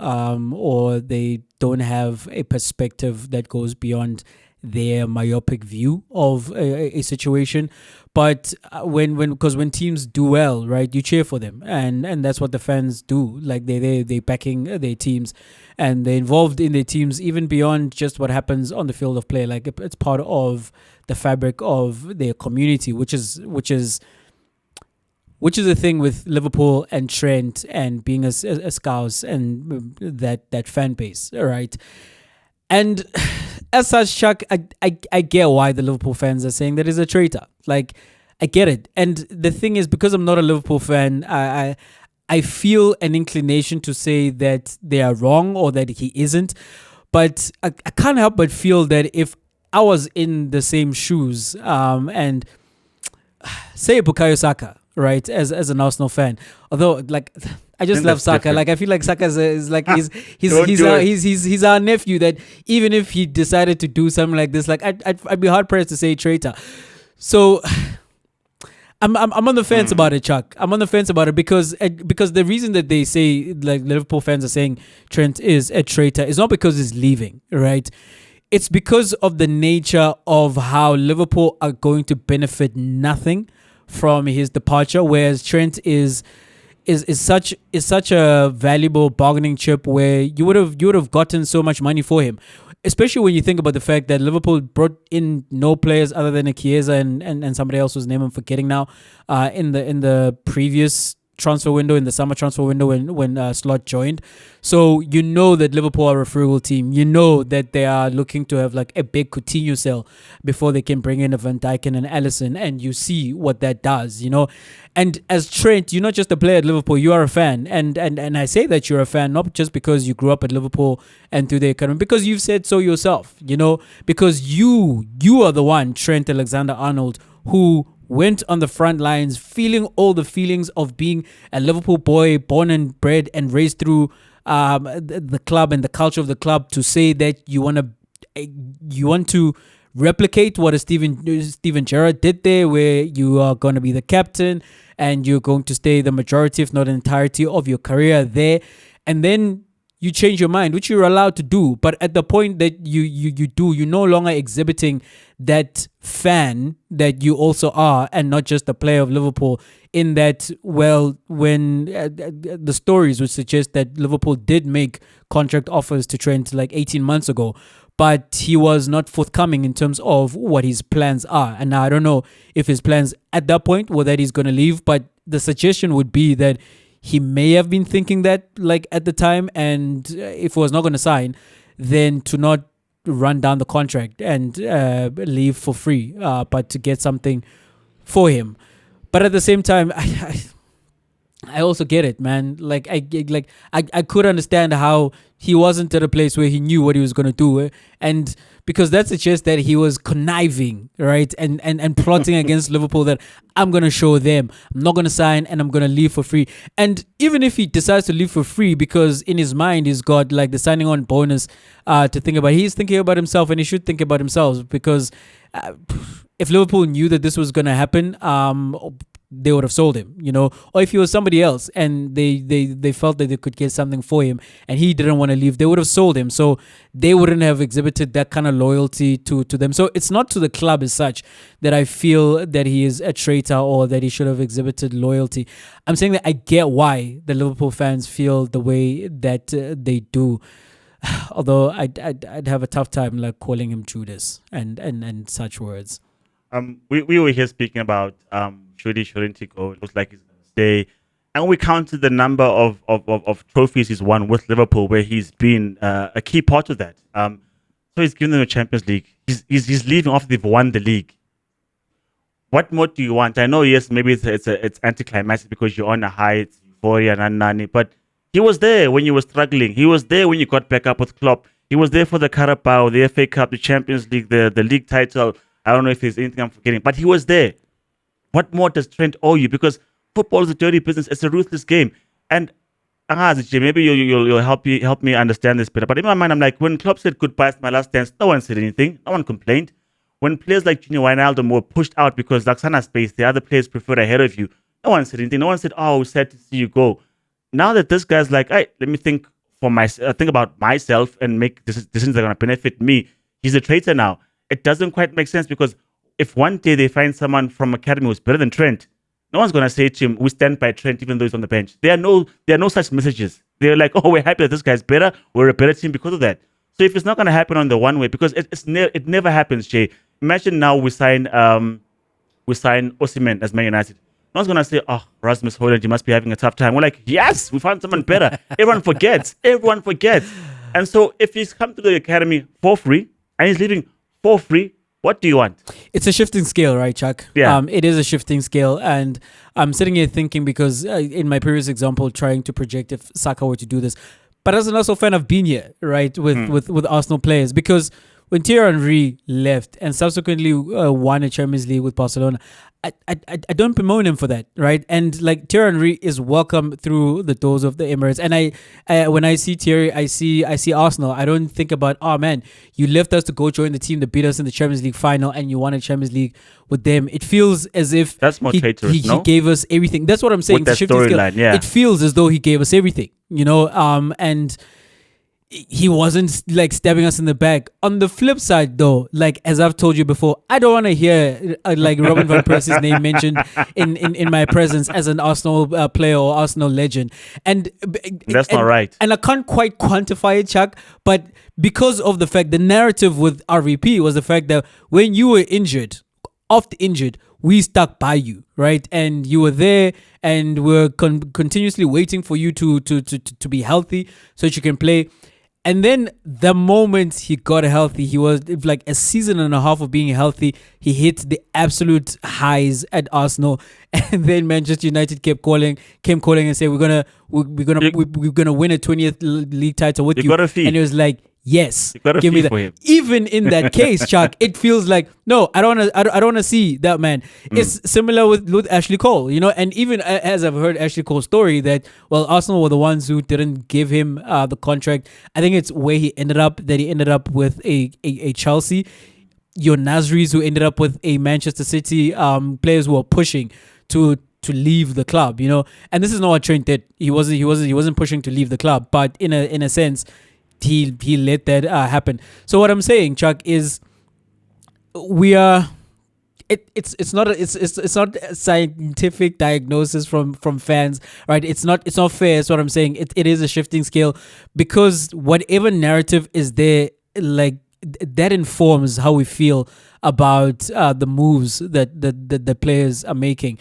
or they don't have a perspective that goes beyond their myopic view of a situation. But when teams do well, right, you cheer for them, and that's what the fans do. Like they backing their teams, and they're involved in their teams even beyond just what happens on the field of play. Like it's part of the fabric of their community, which is the thing with Liverpool and Trent and being a Scouse and that fan base, right? And as such, Chuck, I get why the Liverpool fans are saying that he's a traitor. Like, I get it. And the thing is, because I'm not a Liverpool fan, I feel an inclination to say that they are wrong or that he isn't. But I can't help but feel that if I was in the same shoes and say Bukayo Saka, right, as an Arsenal fan, although like I just love Saka. Different. Like I feel like Saka is like he's our nephew. That even if he decided to do something like this, like I'd be hard pressed to say traitor. So I'm on the fence about it, Chuck. I'm on the fence about it because the reason that they say, like, Liverpool fans are saying Trent is a traitor is not because he's leaving, right? It's because of the nature of how Liverpool are going to benefit nothing from his departure, whereas Trent is such a valuable bargaining chip where you would have gotten so much money for him, especially when you think about the fact that Liverpool brought in no players other than a Kaizer and somebody else whose name I'm forgetting now in the previous transfer window, in the summer transfer window when Slot joined. So you know that Liverpool are a frugal team. You know that they are looking to have like a big Coutinho sell before they can bring in a Van Dijk and an Alisson, and you see what that does, you know. And as Trent, you're not just a player at Liverpool, you are a fan. And I say that you're a fan not just because you grew up at Liverpool and through the academy, because you've said so yourself, you know, because you are the one, Trent Alexander-Arnold, who went on the front lines feeling all the feelings of being a Liverpool boy, born and bred and raised through the club and the culture of the club, to say that you want to replicate what a Steven Gerrard did there, where you are going to be the captain and you're going to stay the majority, if not entirety, of your career there, and then you change your mind, which you're allowed to do. But at the point that you're no longer exhibiting that fan that you also are, and not just a player of Liverpool. In that, well, when the stories would suggest that Liverpool did make contract offers to Trent like 18 months ago, but he was not forthcoming in terms of what his plans are. And now I don't know if his plans at that point were that he's going to leave, but the suggestion would be that he may have been thinking that, like, at the time, and if he was not going to sign, then to not run down the contract and leave for free, but to get something for him. But at the same time, I also get it, man. Like I could understand how he wasn't at a place where he knew what he was going to do, and because that suggests that he was conniving, right, and plotting against Liverpool, that I'm going to show them I'm not going to sign and I'm going to leave for free. And even if he decides to leave for free, because in his mind he's got like the signing on bonus to think about, he's thinking about himself, and he should think about himself, because if Liverpool knew that this was going to happen, they would have sold him, you know. Or if he was somebody else and they felt that they could get something for him and he didn't want to leave, they would have sold him. So they wouldn't have exhibited that kind of loyalty to them. So it's not to the club as such that I feel that he is a traitor or that he should have exhibited loyalty. I'm saying that I get why the Liverpool fans feel the way that they do. Although I'd have a tough time like calling him Judas and such words. we were here speaking about should he, shouldn't he go? It looks like he's going to stay. And we counted the number of trophies he's won with Liverpool, where he's been a key part of that. So he's given them a Champions League. He's leaving after they've won the league. What more do you want? I know, yes, maybe it's anticlimactic because you're on a high, it's euphoria and nani, but he was there when you were struggling. He was there when you got back up with Klopp. He was there for the Carabao, the FA Cup, the Champions League, the league title. I don't know if there's anything I'm forgetting, but he was there. What more does Trent owe you? Because football is a dirty business. It's a ruthless game. And maybe you'll help me understand this better. But in my mind, I'm like, when Klopp said goodbye to my last dance, no one said anything. No one complained. When players like Junior Wijnaldum were pushed out because Laksana space, the other players preferred ahead of you, no one said anything. No one said, oh, sad to see you go. Now that this guy's like, hey, let me think about myself and make decisions that are going to benefit me. He's a traitor now. It doesn't quite make sense because if one day they find someone from academy who's better than Trent, no one's going to say to him, we stand by Trent even though he's on the bench. There are no such messages. They're like, oh, we're happy that this guy's better. We're a better team because of that. So if it's not going to happen on the one way, because it never happens, Jay. Imagine now we sign Osimhen as Man United. No one's going to say, oh, Rasmus Højlund, you must be having a tough time. We're like, yes, we found someone better. Everyone forgets. And so if he's come to the academy for free and he's leaving for free, what do you want? It's a shifting scale, right, Chuck? Yeah. It is a shifting scale. And I'm sitting here thinking because in my previous example, trying to project if Saka were to do this. But as an Arsenal fan, I've been here, right, with Arsenal players. Because when Thierry Henry left and subsequently won a Champions League with Barcelona, I don't bemoan him for that, right? And like Thierry Henry is welcome through the doors of the Emirates. And I when I see Thierry, I see Arsenal. I don't think about, oh man, you left us to go join the team that beat us in the Champions League final and you won a Champions League with them. It feels as if that's more traitorous, he gave us everything. That's what I'm saying. With that storyline, yeah. It feels as though he gave us everything, and he wasn't like stabbing us in the back. On the flip side, though, like as I've told you before, I don't want to hear like Robin van Persie's name mentioned in my presence as an Arsenal player or Arsenal legend, and that's not right. And I can't quite quantify it, Chuck, but because of the fact the narrative with RVP was the fact that when you were injured, we stuck by you, right? And you were there, and we're continuously waiting for you to be healthy so that you can play. And then the moment he got healthy, he was like a season and a half of being healthy. He hit the absolute highs at Arsenal, and then Manchester United came calling and said, "We're gonna win a 20th league title with you." Got a fee. And it was like, yes, give me that. Even in that case, Chuck, it feels like no, I don't want to see that man. It's similar with Ashley Cole, and even as I've heard Ashley Cole's story that Arsenal were the ones who didn't give him the contract. I think it's where he ended up with a Chelsea, your Nasris who ended up with a Manchester City, players who are pushing to leave the club, and this is not what Trent did. He wasn't pushing to leave the club, but in a sense, he let that happen. So what I'm saying, Chuck, is we are. It's not a scientific diagnosis from fans, right? It's not fair. That's what I'm saying. It is a shifting scale because whatever narrative is there, like that informs how we feel about the moves that the players are making.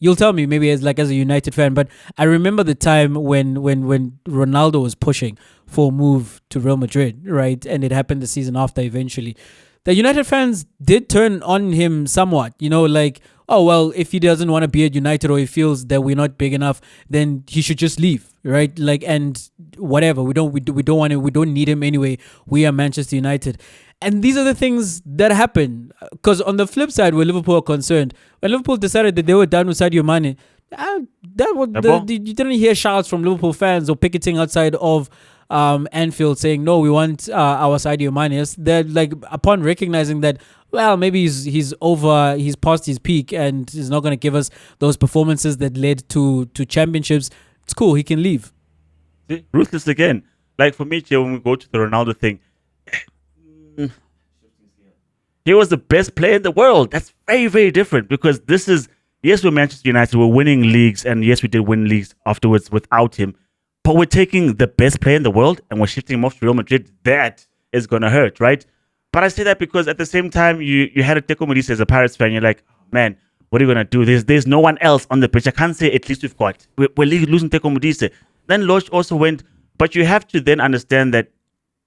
You'll tell me maybe as a United fan, but I remember the time when Ronaldo was pushing for a move to Real Madrid, right? And it happened the season after eventually. The United fans did turn on him somewhat, like, oh, well, if he doesn't want to be at United or he feels that we're not big enough, then he should just leave, right? Like, and whatever, we don't want him, we don't need him anyway. We are Manchester United. And these are the things that happen. Because on the flip side, where Liverpool are concerned, when Liverpool decided that they were done with Sadio Mane, you didn't hear shouts from Liverpool fans or picketing outside of Anfield saying, no, we want our Sadio Mane. They're like, upon recognizing that, well, maybe he's past his peak and he's not going to give us those performances that led to championships. It's cool. He can leave. See, ruthless again. Like for me, when we go to the Ronaldo thing, he was the best player in the world. That's very, very different because this is, yes, we're Manchester United, we're winning leagues, and yes, we did win leagues afterwards without him, but we're taking the best player in the world and we're shifting him off to Real Madrid. That is going to hurt, right? But I say that because at the same time, you had a Teko Modise as a Pirates fan. You're like, man, what are we going to do? There's no one else on the pitch. I can't say at least we've got. We're losing Teko Modise. Then Losh also went. But you have to then understand that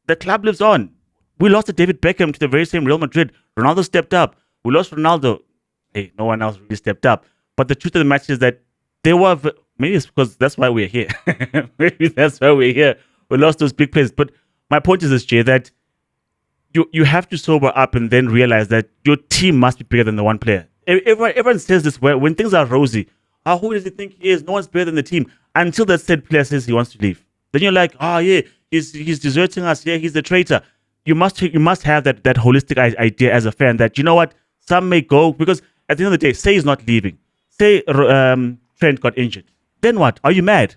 the club lives on. We lost to David Beckham to the very same Real Madrid. Ronaldo stepped up. We lost Ronaldo. Hey, no one else really stepped up. But the truth of the match is that they were. Maybe it's because that's why we're here. Maybe that's why we're here. We lost those big players. But my point is this, Jay, that you have to sober up and then realize that your team must be bigger than the one player. Everyone says this when things are rosy. Who does he think he is? No one's better than the team. Until that said player says he wants to leave. Then you're like, yeah, he's deserting us. Yeah, he's the traitor. You must have that holistic idea as a fan that, you know what, some may go, because at the end of the day, say he's not leaving. Say Trent got injured. Then what? Are you mad?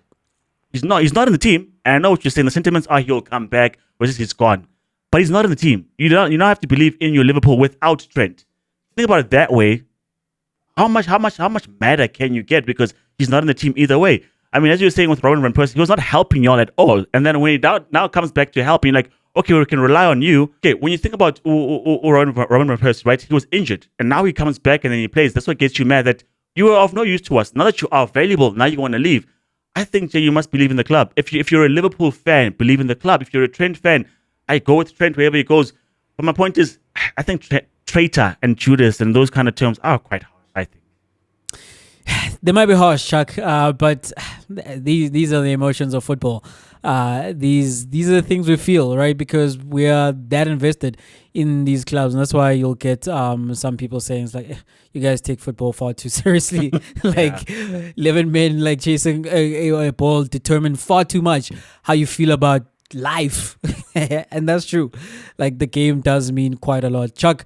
He's not in the team. And I know what you're saying. The sentiments are he'll come back versus he's gone. But he's not in the team. You don't have to believe in your Liverpool without Trent. Think about it that way. How much madder can you get because he's not in the team either way? I mean, as you were saying with Robin Van Persie, he was not helping y'all at all. And then when he now comes back to help, you're like, okay, we can rely on you. Okay, when you think about Robin Van Persie, right? He was injured, and now he comes back and then he plays. That's what gets you mad that you are of no use to us. Now that you are available, now you want to leave. I think, Jay, you must believe in the club. If you're a Liverpool fan, believe in the club. If you're a Trent fan, I go with Trent wherever he goes. But my point is, I think traitor and Judas and those kind of terms are quite harsh, I think. They might be harsh, Chuck, but these are the emotions of football. These are the things we feel, right? Because we are that invested in these clubs, and that's why you'll get some people saying it's like, you guys take football far too seriously. 11 men like chasing a ball determine far too much how you feel about life. And that's true. Like, the game does mean quite a lot. Chuck,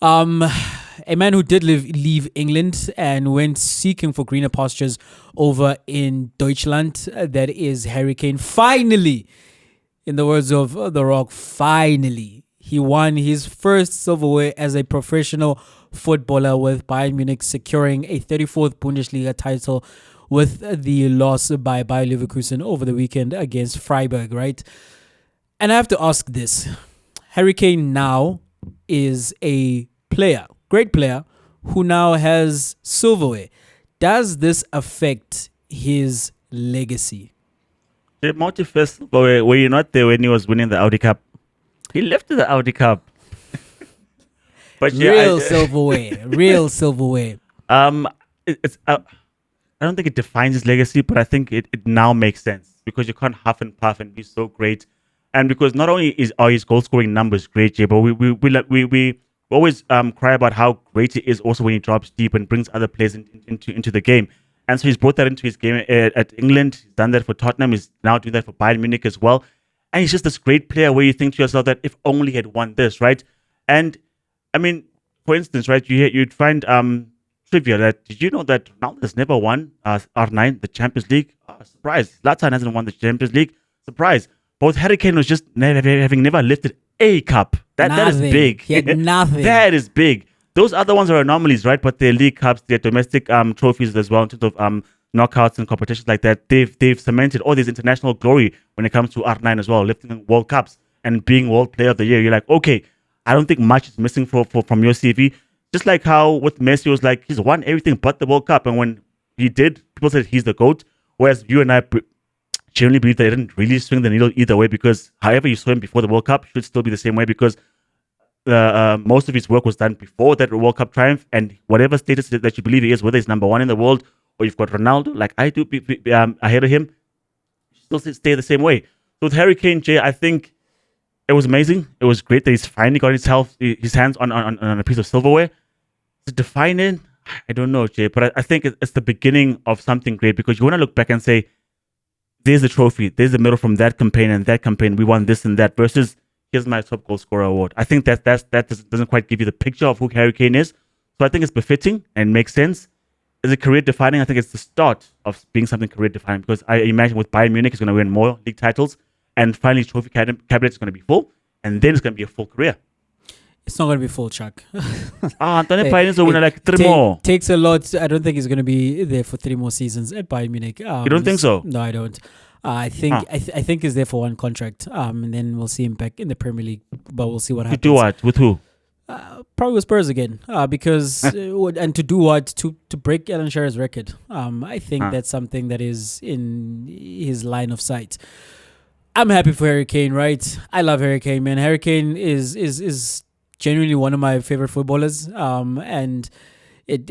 a man who did leave England and went seeking for greener pastures over in Deutschland, that is Harry Kane. Finally, in the words of The Rock, finally, he won his first silverware as a professional footballer, with Bayern Munich securing a 34th Bundesliga title with the loss by Bayer Leverkusen over the weekend against Freiburg, right? And I have to ask this. Harry Kane now is a player, great player, who now has silverware. Does this affect his legacy? The multi-first, were you not there when he was winning the Audi Cup? He left the Audi Cup. But real silverware. I don't think it defines his legacy, but I think it now makes sense because you can't huff and puff and be so great. And because not only are his goal scoring numbers great, Jay, but we always cry about how great he is also when he drops deep and brings other players into the game. And so he's brought that into his game at England. He's done that for Tottenham. He's now doing that for Bayern Munich as well. And he's just this great player where you think to yourself that if only he had won this, right? And I mean, for instance, right, you'd find trivia that, did you know that Ronaldo has never won R9, the Champions League? Surprise. Zlatan hasn't won the Champions League. Surprise. Both Harry Kane was just having never lifted a cup. That is big. He had nothing. That is big. Those other ones are anomalies, right? But they're league cups, they're domestic trophies as well in terms of knockouts and competitions like that. They've cemented all this international glory when it comes to R9 as well, lifting World Cups and being World Player of the Year. You're like, okay, I don't think much is missing from your CV. Just like how with Messi was like, he's won everything but the World Cup. And when he did, people said he's the GOAT. Whereas you and I genuinely believe that he didn't really swing the needle either way, because however you saw him before the World Cup should still be the same way, because most of his work was done before that World Cup triumph. And whatever status that you believe he is, whether he's number one in the world or you've got Ronaldo, like I do ahead of him, still stay the same way. So with Harry Kane, Jay, I think it was amazing. It was great that he's finally got his hands on a piece of silverware. To define it, I don't know, Jay, but I think it's the beginning of something great, because you want to look back and say, there's the trophy, there's the medal from that campaign and that campaign, we won this and that, versus here's my top goal scorer award. I think that doesn't quite give you the picture of who Harry Kane is. So I think it's befitting and makes sense. Is it career defining? I think it's the start of being something career defining, because I imagine with Bayern Munich, he's going to win more league titles, and finally trophy cabinet is going to be full, and then it's going to be a full career. It's not going to be full, Chuck. Antonio Paynes will win like 3 more. Takes a lot. I don't think he's going to be there for 3 more seasons at Bayern Munich. You don't think so? No, I don't. I think he's there for one contract. And then we'll see him back in the Premier League. But we'll see what To happens. do what? With who? Probably with Spurs again, because and to do what to break Alan Shearer's record. I think that's something that is in his line of sight. I'm happy for Harry Kane, right? I love Harry Kane, man. Harry Kane is genuinely one of my favorite footballers. And it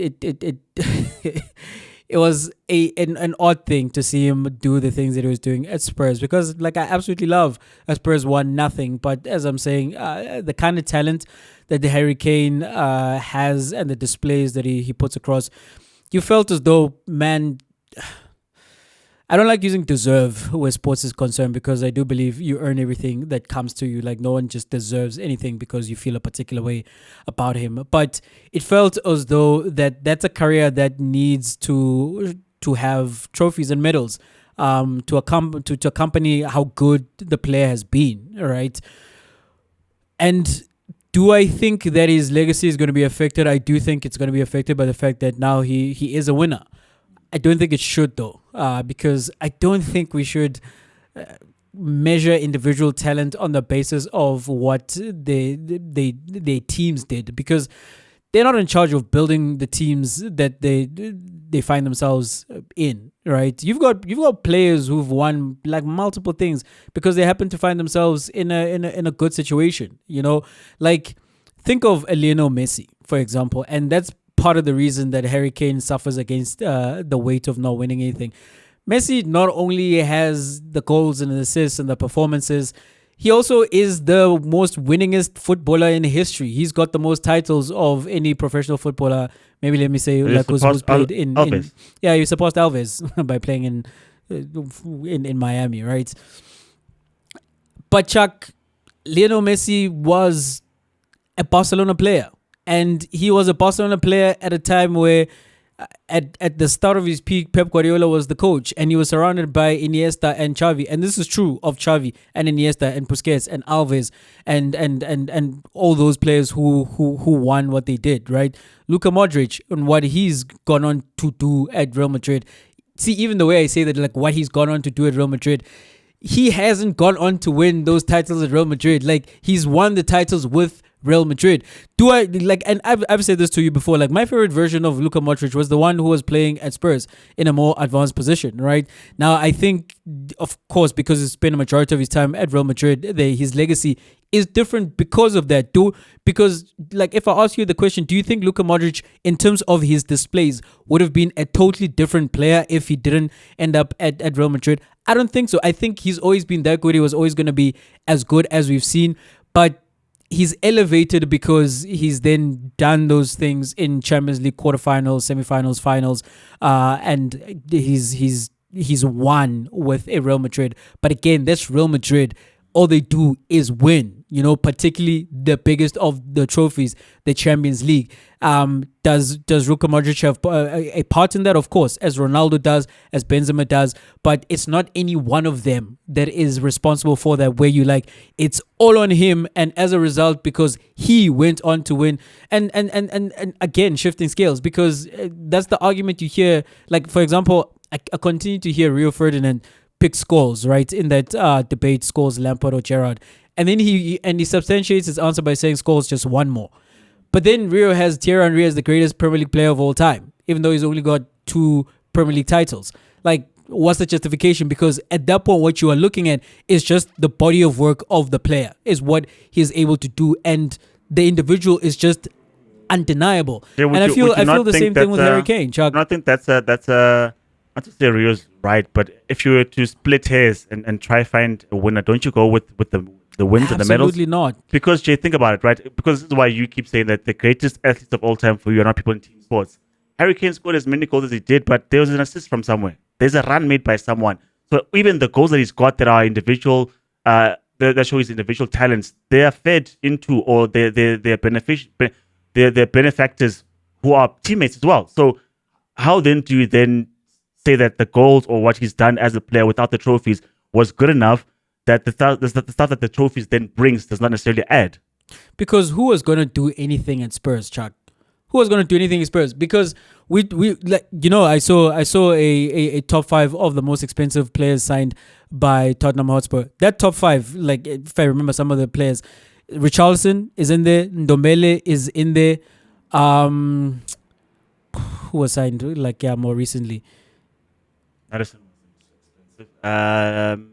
it was an odd thing to see him do the things that he was doing at Spurs, because like I absolutely love Spurs won nothing, but as I'm saying, the kind of talent that the Harry Kane has and the displays that he puts across, you felt as though, man, I don't like using deserve where sports is concerned, because I do believe you earn everything that comes to you. Like, no one just deserves anything because you feel a particular way about him. But it felt as though that's a career that needs to have trophies and medals to accompany how good the player has been, right? And do I think that his legacy is going to be affected? I do think it's going to be affected by the fact that now he is a winner. I don't think it should, though, because I don't think we should measure individual talent on the basis of what their teams did, because they're not in charge of building the teams that they find themselves in, right? You've got players who've won like multiple things because they happen to find themselves in a good situation, you know? Like, think of Lionel Messi, for example, and that's part of the reason that Harry Kane suffers against the weight of not winning anything. Messi not only has the goals and the assists and the performances, he also is the most winningest footballer in history. He's got the most titles of any professional footballer. Maybe let me say, like who's played in yeah, he surpassed Alves by playing in Miami, right? But Chuck, Lionel Messi was a Barcelona player. And he was a Barcelona player at a time where, at the start of his peak, Pep Guardiola was the coach, and he was surrounded by Iniesta and Xavi. And this is true of Xavi and Iniesta and Busquets and Alves and all those players who won what they did, right? Luka Modric and what he's gone on to do at Real Madrid. See, even the way I say that, like what he's gone on to do at Real Madrid, he hasn't gone on to win those titles at Real Madrid. Like, he's won the titles with Real Madrid. Do I like? And I've said this to you before. Like, my favorite version of Luka Modric was the one who was playing at Spurs in a more advanced position. Right now, I think, of course, because he spent a majority of his time at Real Madrid, his legacy is different because of that. Because like, if I ask you the question, do you think Luka Modric, in terms of his displays, would have been a totally different player if he didn't end up at Real Madrid? I don't think so. I think he's always been that good. He was always going to be as good as we've seen, but he's elevated because he's then done those things in Champions League quarterfinals, semifinals, finals, and he's won with a Real Madrid. But again, that's Real Madrid. All they do is win, you know, particularly the biggest of the trophies, the Champions League. Does Luka Modric have a part in that? Of course, as Ronaldo does, as Benzema does, but it's not any one of them that is responsible for that, where you like, it's all on him, and as a result, because he went on to win, and again, shifting scales, because that's the argument you hear. Like, for example, I continue to hear Rio Ferdinand pick Scholes, right, in that debate, Scholes, Lampard or Gerrard, and then he substantiates his answer by saying Scholes just won more. But then Rio has Thierry Henry as the greatest Premier League player of all time, even though he's only got 2 Premier League titles. Like, what's the justification? Because at that point, what you are looking at is just the body of work of the player, is what he's able to do, and the individual is just undeniable. Yeah, and I feel the same thing with Harry Kane, Chuck. I think that's not to say Rio's right, but if you were to split hairs and try find a winner, don't you go with the wins and the medals? Absolutely not. Because, Jay, think about it, right? Because this is why you keep saying that the greatest athletes of all time for you are not people in team sports. Harry Kane scored as many goals as he did, but there was an assist from somewhere. There's a run made by someone. So even the goals that he's got that are individual, that show his individual talents, they are fed into, or they're benefactors who are teammates as well. So how then do you then say that the goals or what he's done as a player without the trophies was good enough, that the stuff that the trophies then brings does not necessarily add? Because who was going to do anything at Spurs, Chuck? Who was going to do anything in Spurs? Because we like, I saw a top 5 of the most expensive players signed by Tottenham Hotspur. That top 5, like if I remember some of the players, Richarlison is in there, Ndombele is in there. Who was signed more recently? Madison was expensive.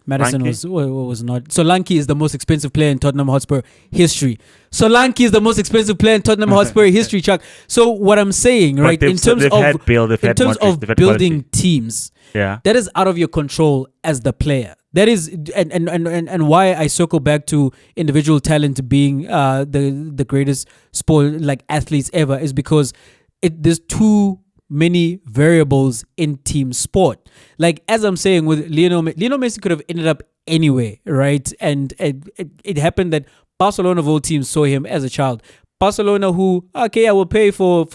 Madison Solanke? was not. Solanke is the most expensive player in Tottenham Hotspur history. Solanke is the most expensive player in Tottenham Hotspur history, Chuck. So what I'm saying, right, in terms of building teams, that is out of your control as the player. That is, and why I circle back to individual talent being the greatest sport athletes ever is because there's too many variables in team sport. Like as I'm saying with Lionel Messi could have ended up anywhere, right? And it happened that Barcelona of all teams saw him as a child. Barcelona, who I will pay for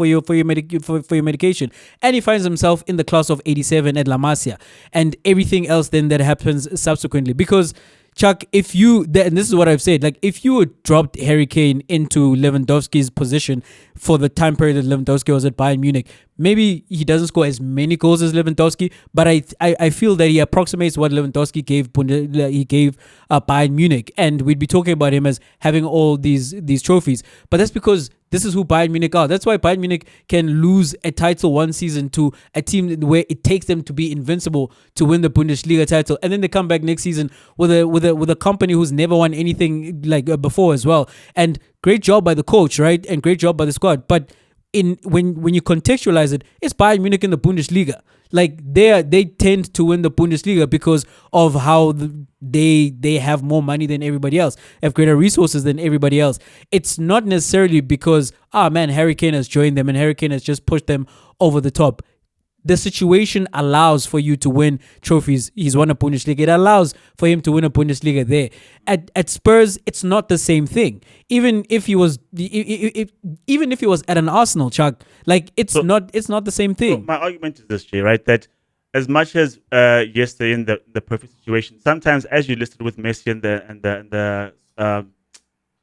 your medication, and he finds himself in the class of 87 at La Masia, and everything else then that happens subsequently. Because Chuck, if you, and this is what I've said, like if you had dropped Harry Kane into Lewandowski's position for the time period that Lewandowski was at Bayern Munich, maybe he doesn't score as many goals as Lewandowski, but I feel that he approximates what Lewandowski gave Bayern Munich, and we'd be talking about him as having all these trophies. But that's because this is who Bayern Munich are. That's why Bayern Munich can lose a title one season to a team where it takes them to be invincible to win the Bundesliga title, and then they come back next season with a company who's never won anything before as well. And great job by the coach, right? And great job by the squad. But when you contextualize it, it's Bayern Munich in the Bundesliga. Like they tend to win the Bundesliga because of how they have more money than everybody else, have greater resources than everybody else. It's not necessarily because Harry Kane has joined them and Harry Kane has just pushed them over the top. The situation allows for you to win trophies. He's won a Bundesliga. It allows for him to win a Bundesliga there. At Spurs, it's not the same thing. Even if he was at an Arsenal, Chuck, it's not the same thing. So my argument is this, Jay, right? That as much as yesterday in the perfect situation, sometimes as you listed with Messi and the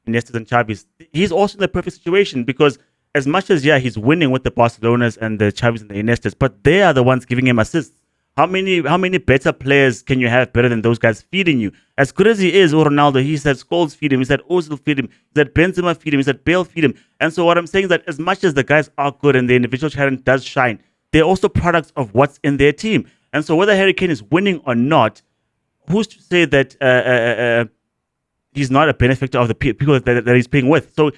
Iniestas and Xavis, he's also in the perfect situation because as much as he's winning with the Barcelonas and the Xavis and the Iniestas, but they are the ones giving him assists. How many better players can you have better than those guys feeding you? As good as he is, or Ronaldo, he said Scholes feed him, he said Ozil feed him, he said Benzema feed him, he said Bale feed him. And so what I'm saying is that as much as the guys are good and the individual talent does shine, they're also products of what's in their team. And so whether Harry Kane is winning or not, who's to say that he's not a benefactor of the people that he's playing with? So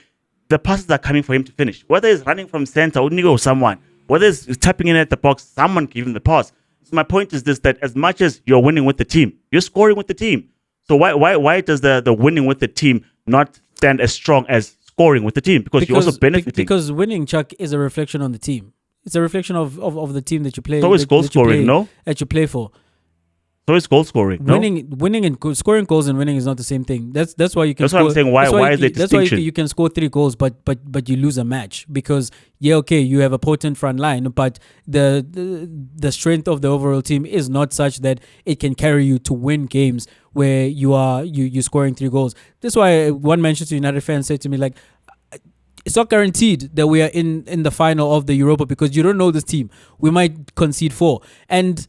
the passes are coming for him to finish. Whether he's running from center, or someone, whether he's tapping in at the box, someone give him the pass. So my point is this, that as much as you're winning with the team, you're scoring with the team. So why does the winning with the team not stand as strong as scoring with the team? Because you're also benefiting. Because winning, Chuck, is a reflection on the team. It's a reflection of the team that you play. So is goal scoring, no? That you play for. So is goal scoring. No? Winning and scoring goals and winning is not the same thing. That's why you can. That's why I'm saying why is there distinction? That's why you can score 3 goals, but you lose a match because you have a potent front line, but the strength of the overall team is not such that it can carry you to win games where you're scoring 3 goals. That's why one Manchester United fan said to me it's not guaranteed that we are in the final of the Europa because you don't know this team. We might concede 4 and.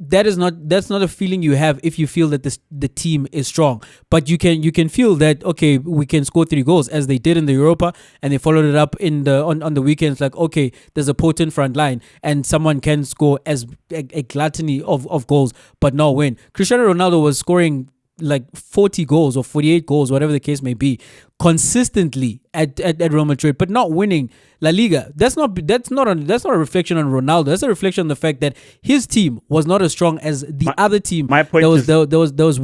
That's not a feeling you have if you feel that the team is strong, but you can feel that we can score 3 goals as they did in the Europa, and they followed it up on the weekends. There's a potent front line and someone can score as a gluttony of goals but not win. Cristiano Ronaldo was scoring 40 goals or 48 goals, whatever the case may be, consistently at Real Madrid, but not winning La Liga. That's not a reflection on Ronaldo. That's a reflection on the fact that his team was not as strong as the other team that was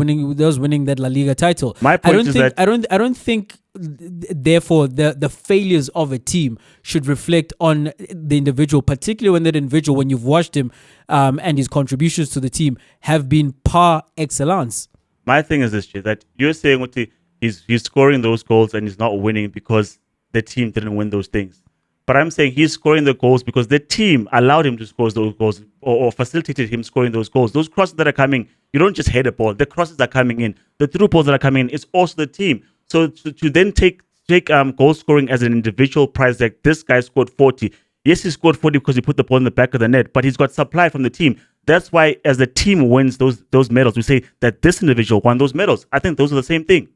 winning that La Liga title. My point I don't think therefore the failures of a team should reflect on the individual, particularly when that individual, when you've watched him and his contributions to the team have been par excellence. My thing is this, that you're saying he's scoring those goals and he's not winning because the team didn't win those things. But I'm saying he's scoring the goals because the team allowed him to score those goals or facilitated him scoring those goals. Those crosses that are coming, you don't just head a ball. The crosses are coming in. The through balls that are coming in, it's also the team. So to then take take goal scoring as an individual prize, like this guy scored 40. Yes, he scored 40 because he put the ball in the back of the net, but he's got supply from the team. That's why, as the team wins those medals, we say that this individual won those medals. I think those are the same thing.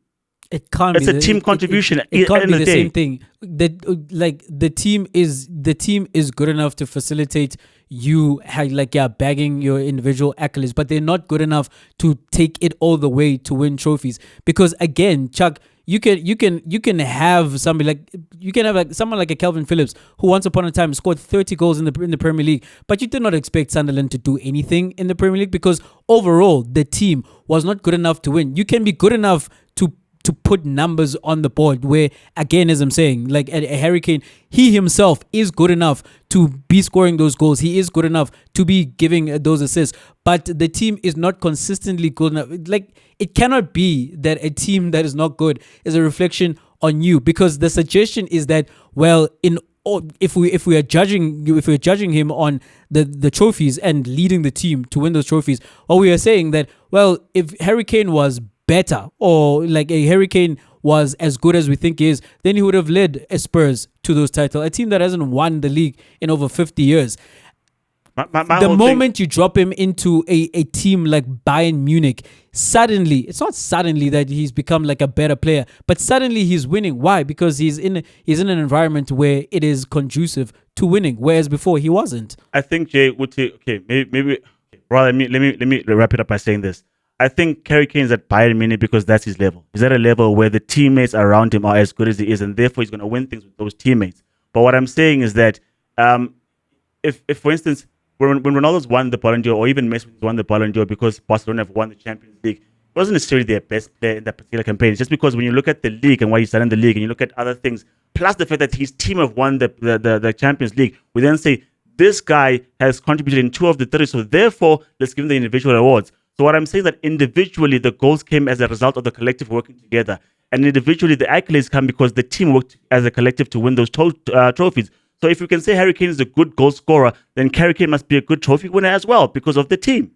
It can't. It's a team contribution. It can't be the day. same thing. The team is good enough to facilitate you bagging your individual accolades, but they're not good enough to take it all the way to win trophies. Because again, Chuck, you can have somebody like someone like a Calvin Phillips who once upon a time scored 30 goals in the Premier League, but you did not expect Sunderland to do anything in the Premier League because overall the team was not good enough to win. You can be good enough to put numbers on the board where, again, as I'm saying, like a Harry Kane, he himself is good enough to be scoring those goals. He is good enough to be giving those assists, but the team is not consistently good enough. Like, it cannot be that a team that is not good is a reflection on you, because the suggestion is that, well, if we are judging him on the trophies and leading the team to win those trophies, or we are saying that, well, if Harry Kane was better, or like a Harry Kane was as good as we think he is, then he would have led Spurs to those titles. A team that hasn't won the league in over 50 years. The moment you drop him into a team like Bayern Munich, suddenly, it's not suddenly that he's become like a better player, but suddenly he's winning. Why? Because he's in an environment where it is conducive to winning, whereas before he wasn't. I think Jay would say, maybe rather let me wrap it up by saying this. I think Harry Kane is at Bayern Munich because that's his level. He's at a level where the teammates around him are as good as he is, and therefore he's going to win things with those teammates. But what I'm saying is that if for instance, when Ronaldo's won the Ballon d'Or, or even Messi won the Ballon d'Or because Barcelona have won the Champions League, it wasn't necessarily their best player in that particular campaign. It's just because when you look at the league and what he's done in the league, and you look at other things, plus the fact that his team have won the Champions League, we then say, this guy has contributed in 2 of the 3, so therefore, let's give him the individual awards. So what I'm saying is that individually, the goals came as a result of the collective working together. And individually, the accolades come because the team worked as a collective to win those trophies. So if you can say Harry Kane is a good goal scorer, then Harry Kane must be a good trophy winner as well because of the team.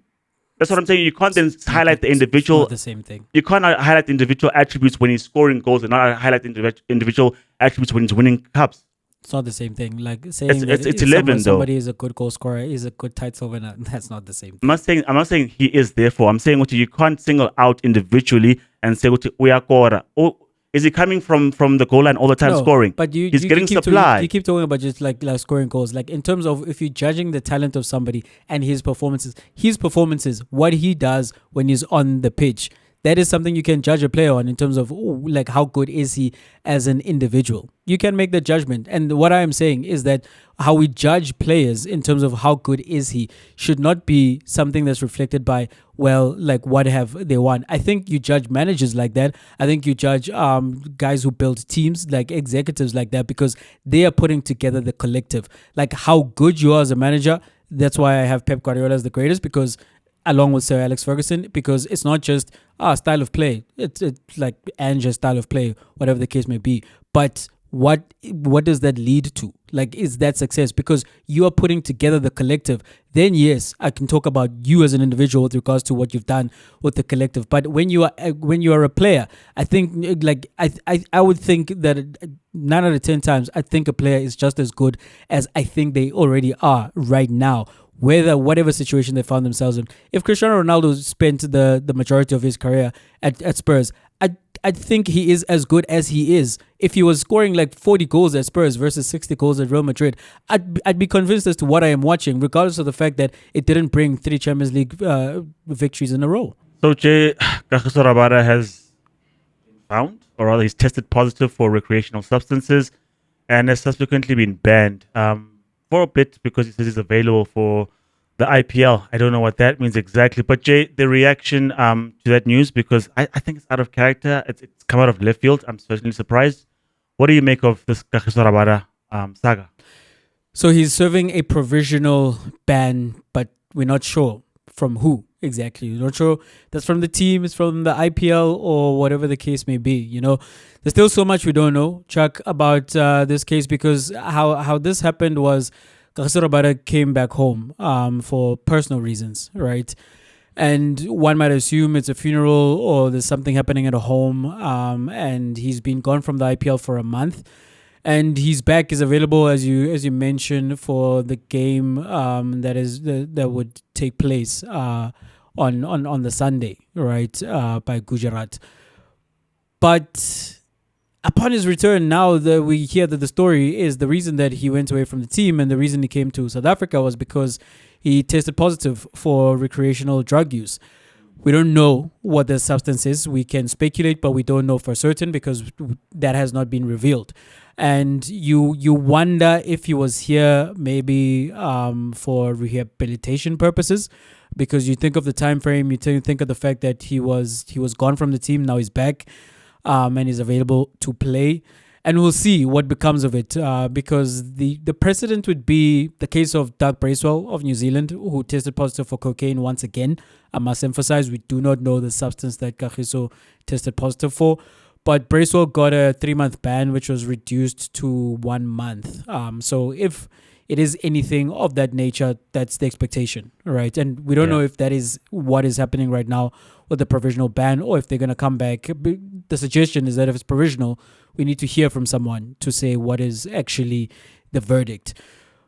That's what I'm saying. You can't then highlight the individual. It's not the same thing. You can't highlight individual attributes when he's scoring goals and not highlight individual attributes when he's winning cups. It's not the same thing. Like saying it's 11 though. Somebody is a good goal scorer, is a good title winner. That's not the same thing. I'm not saying he is. Therefore, I'm saying you can't single out individually and say we are scorer. Or is he coming from the goal line all the time scoring? But he's getting supply. You keep talking about just like scoring goals. Like in terms of if you're judging the talent of somebody and his performances, what he does when he's on the pitch, that is something you can judge a player on in terms of like how good is he as an individual. You can make the judgment. And what I am saying is that how we judge players in terms of how good is he should not be something that's reflected by, well, like what have they won. I think you judge managers like that. I think you judge guys who build teams, like executives like that, because they are putting together the collective. Like how good you are as a manager. That's why I have Pep Guardiola as the greatest, because along with Sir Alex Ferguson, because it's not just style of play. It's like Ange's style of play, whatever the case may be. But what does that lead to? Like, is that success? Because you are putting together the collective. Then yes, I can talk about you as an individual with regards to what you've done with the collective. But when you are a player, I think like I would think that 9 out of 10 times I think a player is just as good as I think they already are right now. Whatever situation they found themselves in. If Cristiano Ronaldo spent the majority of his career at Spurs, I think he is as good as he is. If he was scoring like 40 goals at Spurs versus 60 goals at Real Madrid, I'd be convinced as to what I am watching, regardless of the fact that it didn't bring 3 Champions League victories in a row. So Jay, Kagiso Rabada has been found, or rather he's tested positive for recreational substances and has subsequently been banned for a bit because he says he's available for the IPL. I don't know what that means exactly. But Jay, the reaction to that news, because I think it's out of character. It's come out of left field. I'm certainly surprised. What do you make of this Kagiso Rabada saga? So he's serving a provisional ban, but we're not sure from who exactly. We're not sure that's from the team, it's from the IPL, or whatever the case may be. You know, there's still so much we don't know, Chuck, about this case, because how this happened was Kagiso Rabada came back home for personal reasons, right? And one might assume it's a funeral or there's something happening at a home. And he's been gone from the IPL for a month, and he's back. Is available as you mentioned for the game that would take place on the Sunday, right, by Gujarat. But upon his return, now that we hear that the story is the reason that he went away from the team and the reason he came to South Africa was because he tested positive for recreational drug use. We don't know what the substance is. We can speculate, but we don't know for certain because that has not been revealed. And you wonder if he was here maybe for rehabilitation purposes, because you think of the time frame, you think of the fact that he was gone from the team, now he's back, and is available to play. And we'll see what becomes of it, because the precedent would be the case of Doug Bracewell of New Zealand, who tested positive for cocaine once again. I must emphasize, we do not know the substance that Kagiso tested positive for. But Bracewell got a 3-month ban, which was reduced to 1 month. So if it is anything of that nature, that's the expectation, right? And we don't know if that is what is happening right now with the provisional ban, or if they're going to come back. The suggestion is that if it's provisional, we need to hear from someone to say what is actually the verdict.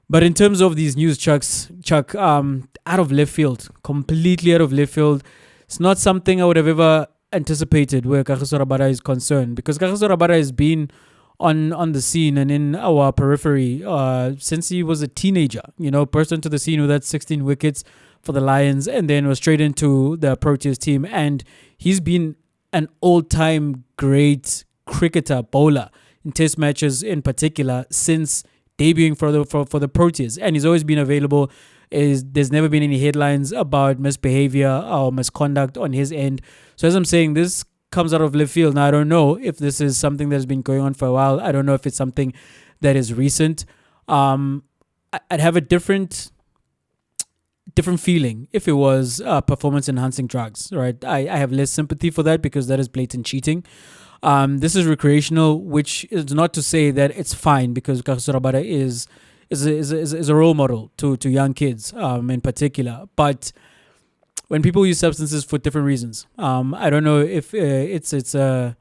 But in terms of these news, Chuck, out of left field, completely out of left field. It's not something I would have ever anticipated where Kagiso Rabada is concerned, because Kagiso Rabada has been on the scene and in our periphery since he was a teenager. Burst into the scene with that 16 wickets for the Lions and then was straight into the Proteas team. And he's been an all-time great cricketer, bowler in test matches in particular since debuting for the Proteas. And he's always been available. There's never been any headlines about misbehavior or misconduct on his end. So as I'm saying, this comes out of left field. Now, I don't know if this is something that's been going on for a while. I don't know if it's something that is recent. I'd have a different feeling if it was performance enhancing drugs, right? I have less sympathy for that because that is blatant cheating. This is recreational, which is not to say that it's fine, because Kagiso Rabada is a role model to young kids in particular. But when people use substances for different reasons, I don't know if it's a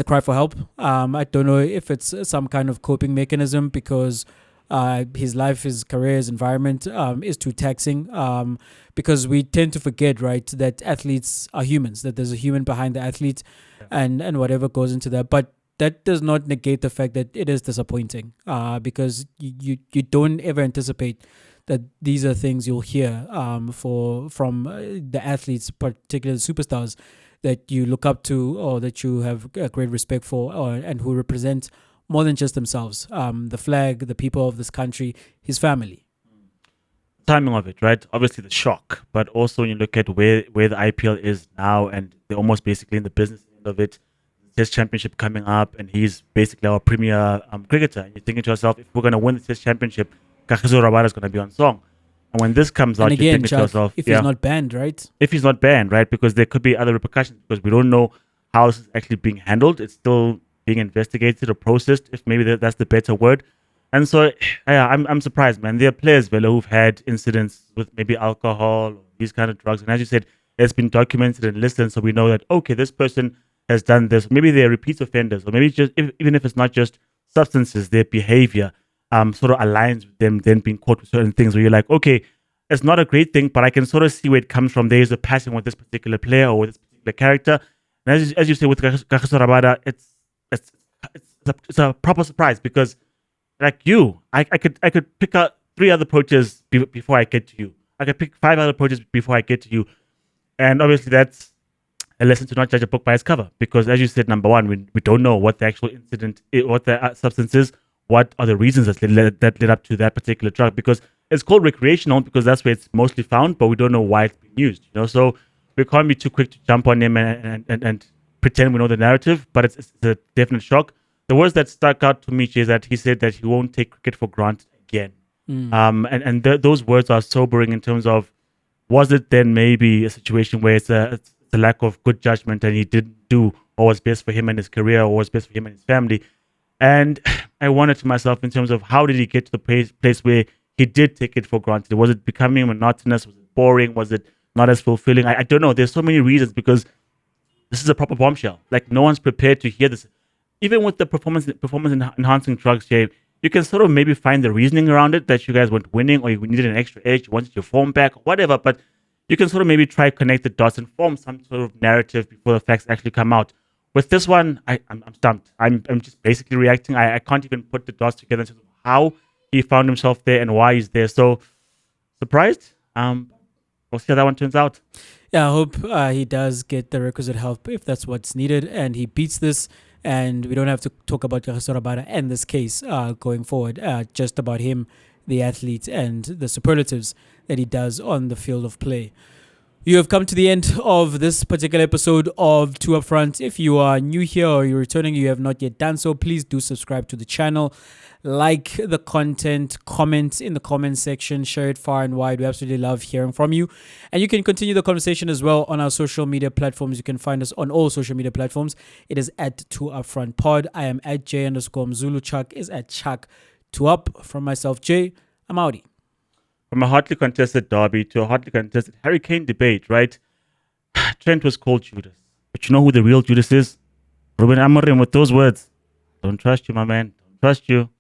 cry for help. I don't know if it's some kind of coping mechanism because his life, his career, his environment is too taxing. Because we tend to forget, right, that athletes are humans, that there's a human behind the athlete, and whatever goes into that. But that does not negate the fact that it is disappointing, because you don't ever anticipate that these are things you'll hear from the athletes, particularly the superstars that you look up to or that you have a great respect for, and who represent more than just themselves, the flag, the people of this country, his family. Timing of it, right? Obviously the shock, but also when you look at where the IPL is now, and they're almost basically in the business end of it, Test Championship coming up, and he's basically our premier cricketer. And you're thinking to yourself, if we're going to win the Test Championship, Kagiso Rabada is going to be on song. And when this comes out, again, you're thinking to yourself, if he's not banned, right? If he's not banned, right? Because there could be other repercussions, because we don't know how this is actually being handled. It's still being investigated or processed, if maybe that's the better word. And so, I'm surprised, man. There are players, Velo, who've had incidents with maybe alcohol or these kind of drugs. And as you said, it's been documented and listed, so we know that, okay, this person has done this. Maybe they're repeat offenders, or maybe just even if it's not just substances, their behavior sort of aligns with them then being caught with certain things where you're like, okay, it's not a great thing, but I can sort of see where it comes from. There is a passion with this particular player or with this particular character. And as you say with Kagiso Rabada, it's a proper surprise, because like I could pick out 3 other approaches before I get to you. I could pick 5 other approaches before I get to you. And obviously that's a lesson to not judge a book by its cover, because as you said, number one, we don't know what the actual incident is, what the substance is, what are the reasons that led up to that particular drug, because it's called recreational because that's where it's mostly found, but we don't know why it's being used, so we can't be too quick to jump on him and pretend we know the narrative, but it's a definite shock. The words that stuck out to me is that he said that he won't take cricket for granted again. Those words are sobering in terms of, was it then maybe a situation where it's a lack of good judgment and he didn't do what was best for him and his career or what was best for him and his family? And I wondered to myself in terms of, how did he get to the place where he did take it for granted? Was it becoming monotonous? Was it boring? Was it not as fulfilling. I don't know. There's so many reasons because this is a proper bombshell. Like no one's prepared to hear this. Even with the performance enhancing drugs, Jay, you can sort of maybe find the reasoning around it that you guys weren't winning or you needed an extra edge, you wanted your form back, whatever. But you can sort of maybe try connect the dots and form some sort of narrative before the facts actually come out. With this one, I'm stumped. I'm just basically reacting. I can't even put the dots together in terms of how he found himself there and why he's there. So surprised. We'll see how that one turns out. Yeah, I hope he does get the requisite help if that's what's needed and he beats this. And we don't have to talk about Kagiso Rabada in this case going forward, just about him, the athlete, and the superlatives that he does on the field of play. You have come to the end of this particular episode of Two Up Front. If you are new here or you're returning, you have not yet done so, please do subscribe to the channel. Like the content, comment in the comment section, share it far and wide. We absolutely love hearing from you. And you can continue the conversation as well on our social media platforms. You can find us on all social media platforms. It is at 2UpFrontPod. I am at J_Mzulu. Chuck is at Chuck2Up. From myself, Jay, I'm outie. From a hotly contested derby to a hotly contested Harry Kane debate, right? Trent was called Judas. But you know who the real Judas is? Ruben Amorim with those words. Don't trust you, my man. Don't trust you.